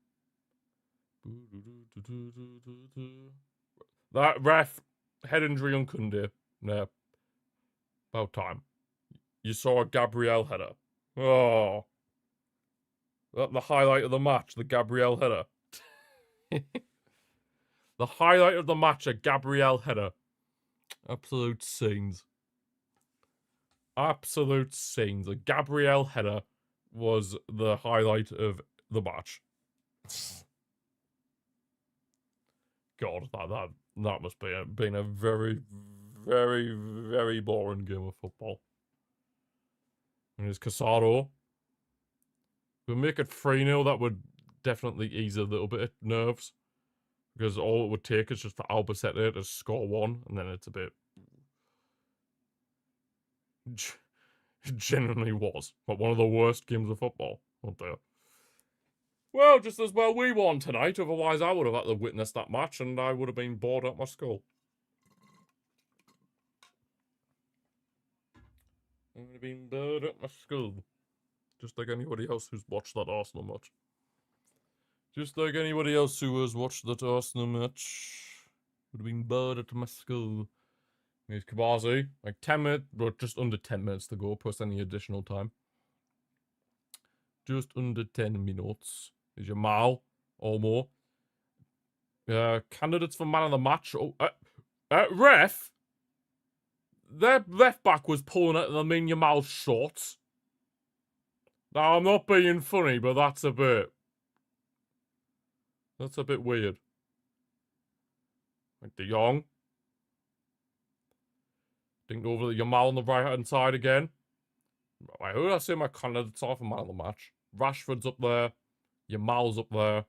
That ref, head injury on Kunde. Nah, about time. You saw a Gabriel header. Oh. The highlight of the match, the Gabriel header. The highlight of the match, a Gabriel header. Absolute scenes. Absolute scenes. A Gabriel header was the highlight of the match. God, that must be been a very, very, very boring game of football. And it's Casado. If we make it 3-0, that would definitely ease a little bit of nerves. Because all it would take is just for Albacete to score one, and then it's a bit... It genuinely was. But one of the worst games of football. What the... Well, just as well we won tonight, otherwise I would have had to witness that match and I would have been bored out my skull. I would have been bored out my skull. Just like anybody else who's watched that Arsenal match. Just like anybody else who has watched that Arsenal match. Would have been bored out my skull. Here's Kabazi. Like 10 minutes, but just under 10 minutes to go, plus any additional time. Just under 10 minutes. Is your Mal or more. Candidates for man of the match. Oh, ref. Their left back was pulling at them in your mouth shorts. Now I'm not being funny, but that's a bit weird. Like De Jong. Didn't over the Yamal on the right hand side again. Right, who did I say my candidates are for man of the match? Rashford's up there. Yamal's up there.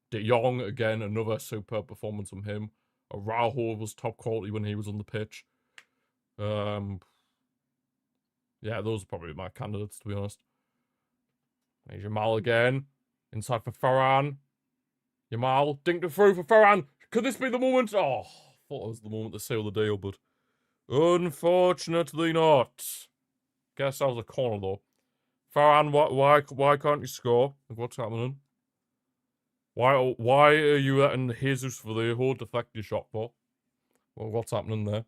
De Jong again, another superb performance from him. Araujo was top quality when he was on the pitch. Yeah, those are probably my candidates, to be honest. There's Yamal again. Inside for Ferran. Yamal, dinked it through for Ferran. Could this be the moment? Oh, I thought it was the moment to seal the deal, but unfortunately not. Guess that was a corner, though. Ferran, why can't you score? What's happening? Why are you letting Jesus Vallejo deflect your shot for? Well, what's happening there?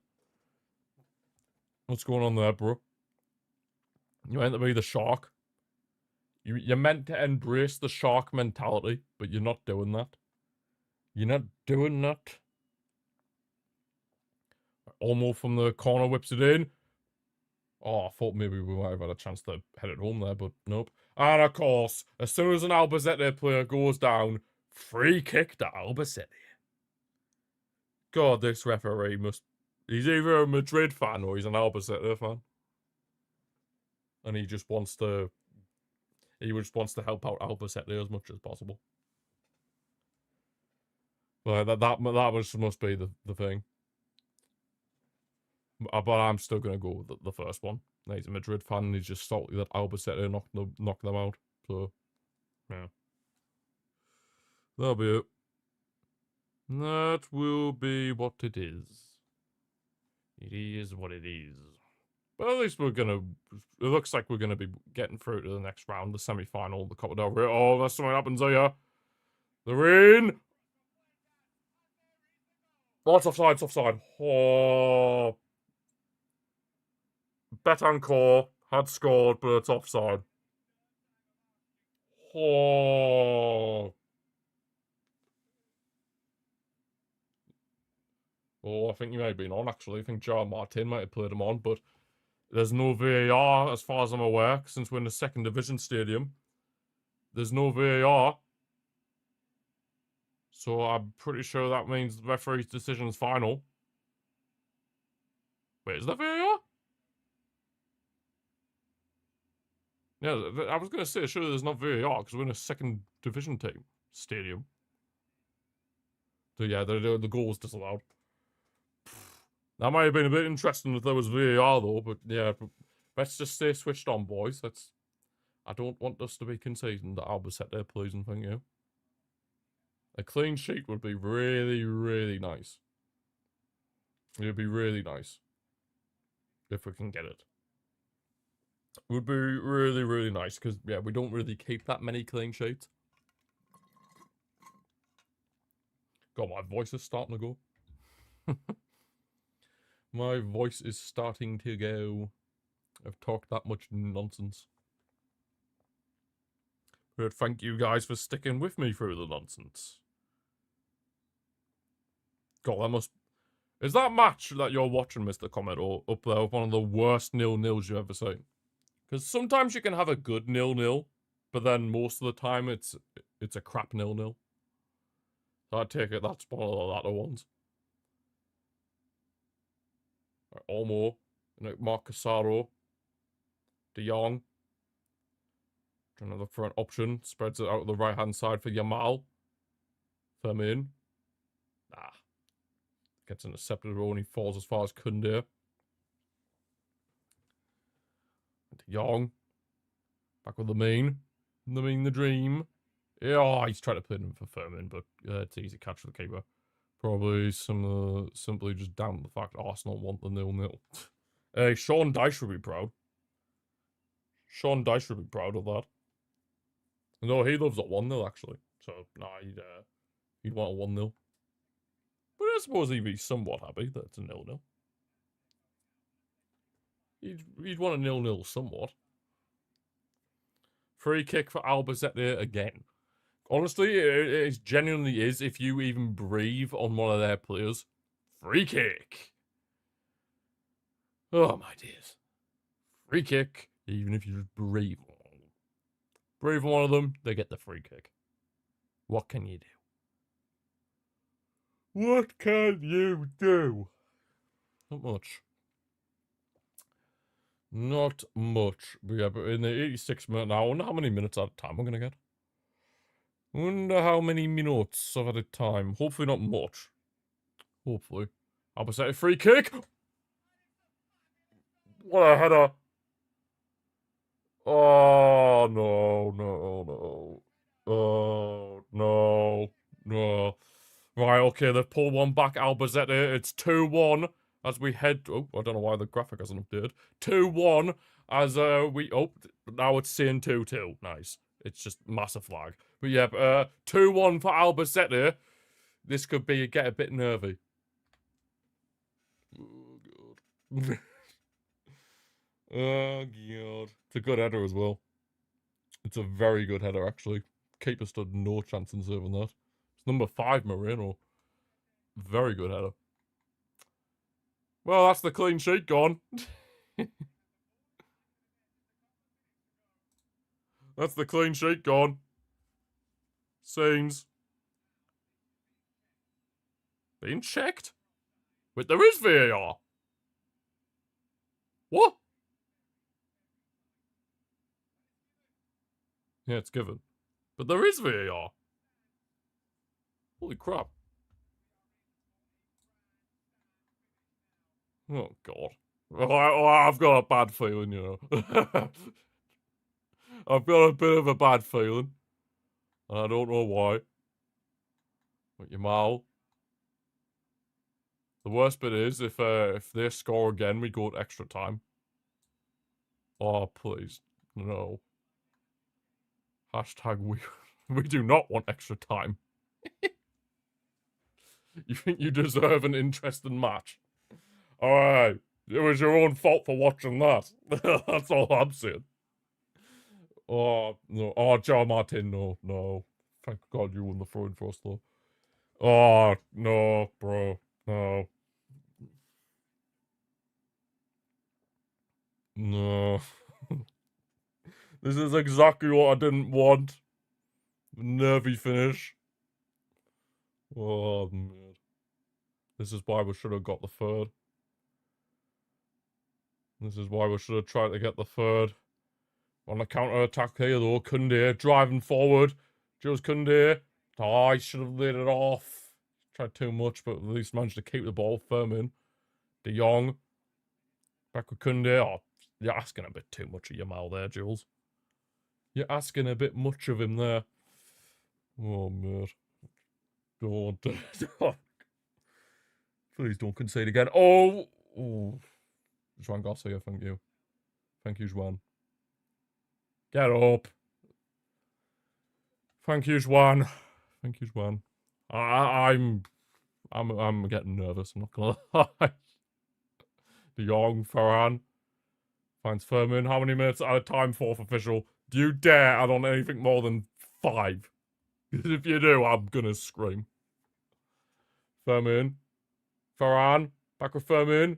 What's going on there, bro? You meant to be the shark. You're meant to embrace the shark mentality, but you're not doing that. You're not doing that. Almost from the corner whips it in. Oh, I thought maybe we might have had a chance to head it home there, but nope. And of course, as soon as an Albacete player goes down, free kick to Albacete. God, this referee he's either a Madrid fan or he's an Albacete fan. And he just wants to help out Albacete as much as possible. Well, that must be the thing. But I'm still going to go with the first one. He's a Madrid fan and he's just salty that Albacete knocked them out. So, yeah. That'll be it. That will be what it is. It is what it is. But at least it looks like we're gonna be getting through to the next round, the semi-final, the Copa del Rey. Oh, that's something happens here. They're in. Oh, it's offside, it's offside. Oh. Betancourt had scored, but it's offside. Oh. Oh, I think he may have been on, actually. I think John Martin might have played him on, but there's no VAR, as far as I'm aware, since we're in the second division stadium. There's no VAR. So I'm pretty sure that means the referee's decision is final. Wait, is there VAR? Yeah, I was going to say, surely there's not VAR because we're in a second division team stadium. So yeah, the goal was disallowed. That might have been a bit interesting if there was VAR though, but yeah, let's just stay switched on, boys. I don't want us to be conceding that Albacete, please and thank you. A clean sheet would be really, really nice. It would be really nice if we can get it. It would be really, really nice because yeah, we don't really keep that many clean sheets. God, my voice is starting to go. My voice is starting to go. I've talked that much nonsense. But thank you guys for sticking with me through the nonsense. God, that must... Is that match that you're watching, Mr. Comet, or up there with one of the worst 0-0s you've ever seen? Because sometimes you can have a good 0-0, but then most of the time it's a crap 0-0. So I take it that's one of the latter ones. Right, Olmo, Mark Casaro, De Jong. Trying to look for an option. Spreads it out to the right-hand side for Yamal. Firmin. Nah. Gets intercepted, but only falls as far as Kunde. De Jong. Back with the mean. The dream. Yeah, oh, he's trying to put him for Firmin, but it's easy catch for the keeper. Probably simply just down to the fact Arsenal want the 0-0. Hey, Sean Dyche would be proud. Sean Dyche would be proud of that. No, he loves a 1-0 actually. So nah, he'd want a 1-0. But I suppose he'd be somewhat happy that it's a 0-0. He'd want a 0-0 somewhat. Free kick for Albacete again. Honestly, it genuinely is if you even breathe on one of their players. Free kick. Oh, my dears. Free kick, even if you just breathe on one of them. Breathe on one of them, they get the free kick. What can you do? What can you do? Not much. Not much. But yeah, but in the 86 minute now, I wonder how many minutes at a time I'm going to get. Wonder how many minutes at a time. Hopefully not much. Hopefully. Albacete free kick. What a header. Oh, no. Oh, no. Right, okay, they've pulled one back, Albacete. It's 2-1 as we head... Oh, I don't know why the graphic hasn't updated. 2-1 as we... Oh, now it's saying 2-2. Nice. It's just massive flag. But yeah, 2-1 for Albacete. This could get a bit nervy. Oh, God. Oh, God. It's a good header as well. It's a very good header, actually. Keeper stood no chance in serving that. It's number 5, Moreno. Very good header. Well, that's the clean sheet gone. That's the clean sheet gone. Seems. Being checked? Wait, there is VAR. What? Yeah, it's given. But there is VAR. Holy crap. Oh, God. Oh, I've got a bad feeling, you know. I've got a bit of a bad feeling. And I don't know why. But Yamal. The worst bit is if they score again, we go to extra time. Oh, please. No. Hashtag we do not want extra time. You think you deserve an interesting match? Alright. It was your own fault for watching that. That's all I'm saying. Oh, no. Oh, Joe Martin, no. Thank God you won the throwing for us, though. Oh, no, bro. No. No. This is exactly what I didn't want. Nervy finish. Oh, man. This is why we should have got the third. This is why we should have tried to get the third. On the counter-attack here, though. Koundé driving forward. Jules Koundé. Oh, he should have laid it off. Tried too much, but at least managed to keep the ball firm in. De Jong. Back with Koundé. Oh, you're asking a bit too much of Yamal there, Jules. You're asking a bit much of him there. Oh, mate. Don't. Please don't concede again. Oh! Juan Garcia, thank you. Thank you, Juan. Get up. Thank you, Juan. Thank you, Juan. I'm getting nervous, I'm not gonna lie. De Jong, Varane. Finds Furman. How many minutes at a time, fourth official? Do you dare add on anything more than 5? If you do, I'm gonna scream. Furman. Varane. Back with Furman.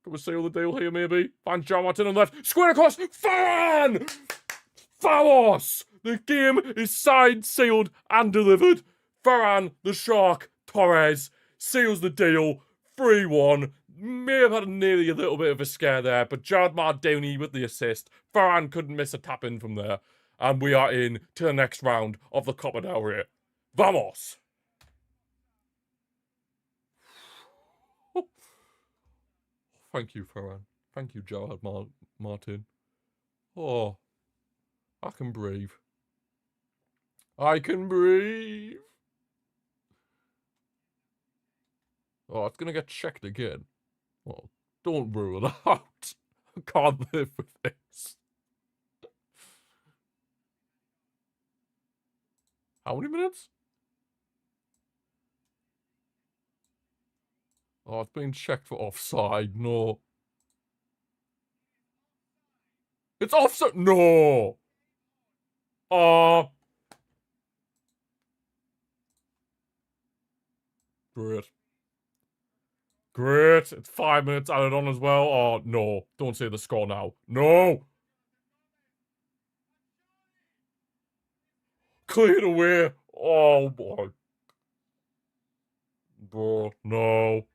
Can we seal the deal here, maybe? Finds John Martin on the left. Square across. Varane! Vamos! The game is signed, sealed, and delivered. Varane, the Shark, Torres seals the deal. 3-1. May have had nearly a little bit of a scare there, but Jared Mardoni with the assist. Varane couldn't miss a tap in from there. And we are in to the next round of the Copa del Rey. Vamos! Thank you, Varane. Thank you, Jared Martin. Oh, I can breathe. I can breathe. Oh, it's going to get checked again. Well, don't rule it out. I can't live with this. How many minutes? Oh, it's being checked for offside. No. It's offside. No. Oh. Great. Great. It's 5 minutes added on as well. Oh, no. Don't say the score now. No. Cleared away. Oh, boy. Bro, no.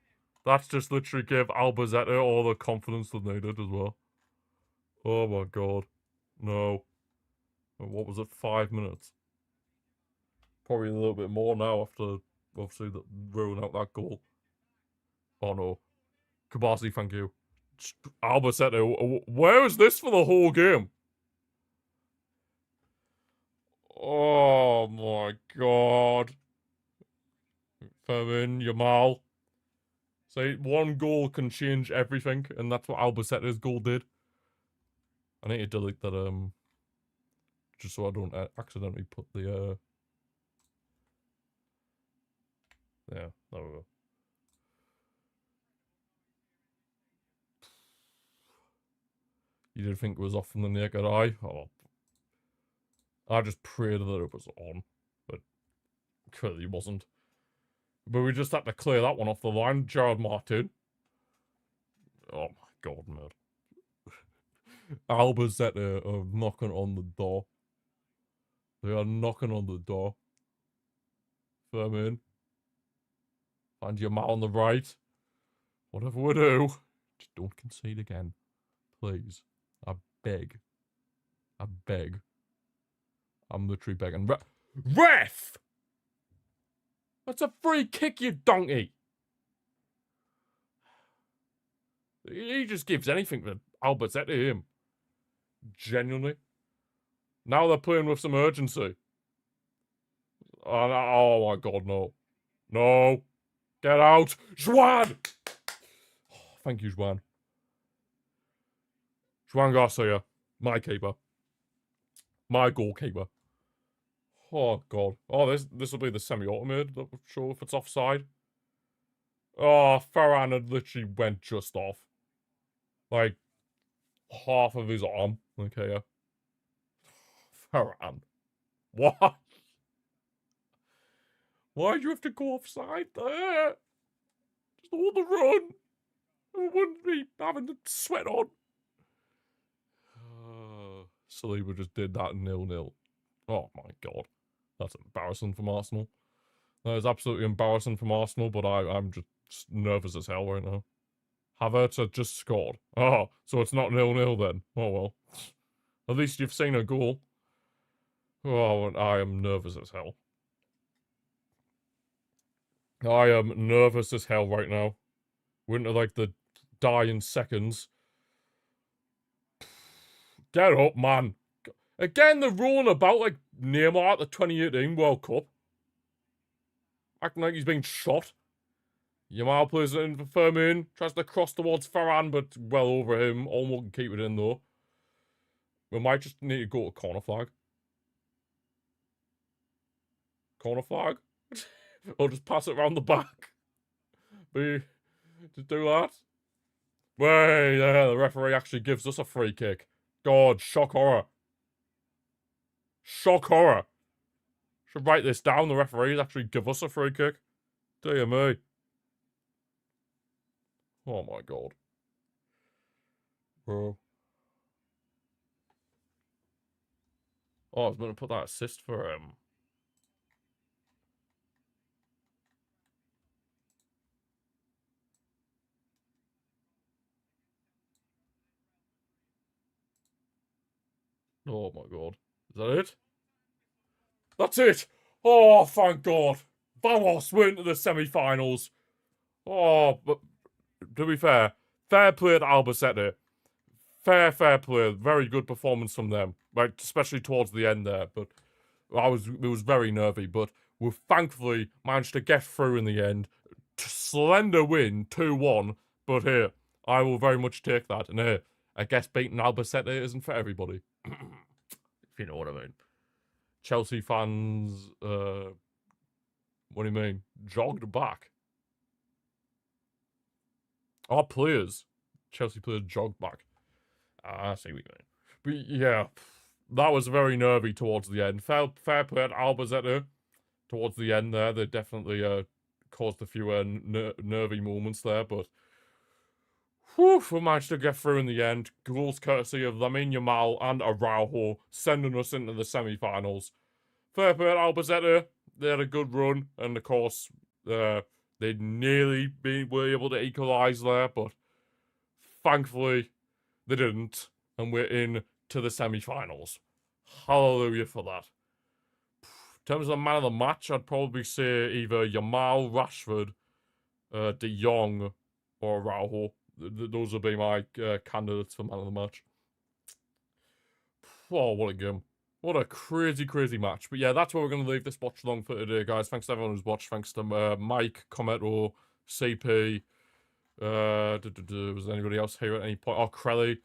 That's just literally gave Albacete all the confidence they needed as well. Oh, my God. No. What was it? 5 minutes? Probably a little bit more now after, obviously, ruling out that goal. Oh, no. Kabasi, thank you. Albacete, where is this for the whole game? Oh, my God. Fermin, Yamal. So one goal can change everything, and that's what Albacete's goal did. I need to delete that, just so I don't accidentally put the, yeah, there we go. You did think it was off from the naked eye? Oh. I just prayed that it was on, but clearly it wasn't. But we just had to clear that one off the line. Jared Martin. Oh my God, man. Albacete are knocking on the door. They are knocking on the door. Firmin. Find your man on the right. Whatever we do, just don't concede again. Please. I beg. I beg. I'm literally begging. Ref! That's a free kick, you donkey! He just gives anything to Albacete to him. Genuinely. Now they're playing with some urgency. Oh my God, no. No. Get out. Juan! Oh, thank you, Juan. Juan Garcia. My keeper. My goalkeeper. Oh, God. Oh, this will be the semi-automated. Not sure if it's offside. Oh, Varane had literally went just off. Like, half of his arm. Okay, yeah. Varane. What? Why'd you have to go offside there? Just hold the run. I wouldn't be having to sweat on. Saliba just did that 0-0. Oh my God. That's embarrassing from Arsenal. That is absolutely embarrassing from Arsenal, but I'm just nervous as hell right now. Havertz had just scored. Oh, so it's not 0-0 then. Oh well. At least you've seen a goal. Oh, and I am nervous as hell. I am nervous as hell right now. We're into like the dying seconds. Get up, man. Again, they're rolling about like Neymar at the 2018 World Cup. Acting like he's being shot. Yamal plays it in for Firmin. Tries to cross towards Ferran, but well over him. Almost can keep it in though. We might just need to go to corner flag. Corner flag? Or just pass it around the back. Just do that. Wait, yeah, the referee actually gives us a free kick. God, shock horror. Shock horror. Should write this down. The referees actually give us a free kick. Dear me. Oh my god. Bro. Oh, I was going to put that assist for him. Oh my god. Is that it? That's it! Oh, thank god. Vamos, we're into the semi-finals. Oh, but to be fair play to Albacete. Fair play. Very good performance from them. Right, especially towards the end there. But it was very nervy. But we thankfully managed to get through in the end. Slender win, 2-1. But here, I will very much take that. And here, I guess beating Albacete isn't for everybody. If you know what I mean. Chelsea fans, what do you mean? Jogged back. Our players. Chelsea players jogged back. I see what you mean. But yeah, that was very nervy towards the end. Fair play at Albacete towards the end there. They definitely caused a few nervy moments there, but whew, we managed to get through in the end. Goals courtesy of Lamine Yamal and Araujo, sending us into the semi-finals. Fair play at Albacete. They had a good run, and of course, they nearly were able to equalise there, but thankfully, they didn't, and we're in to the semi-finals. Hallelujah for that. In terms of the man of the match, I'd probably say either Yamal, Rashford, De Jong, or Araujo. Those would be my candidates for man of the match. Oh, what a game. What a crazy, crazy match. But yeah, that's where we're going to leave this watch along for today, guys. Thanks to everyone who's watched. Thanks to Mike, Cometo, CP. Was anybody else here at any point? Oh, Crelly.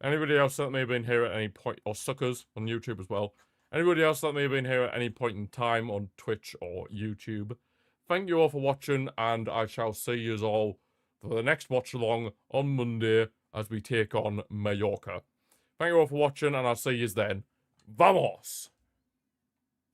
Anybody else that may have been here at any point? Or Suckers on YouTube as well. Anybody else that may have been here at any point in time on Twitch or YouTube. Thank you all for watching, and I shall see you all for the next watch along on Monday as we take on Mallorca. Thank you all for watching, and I'll see you then. Vamos!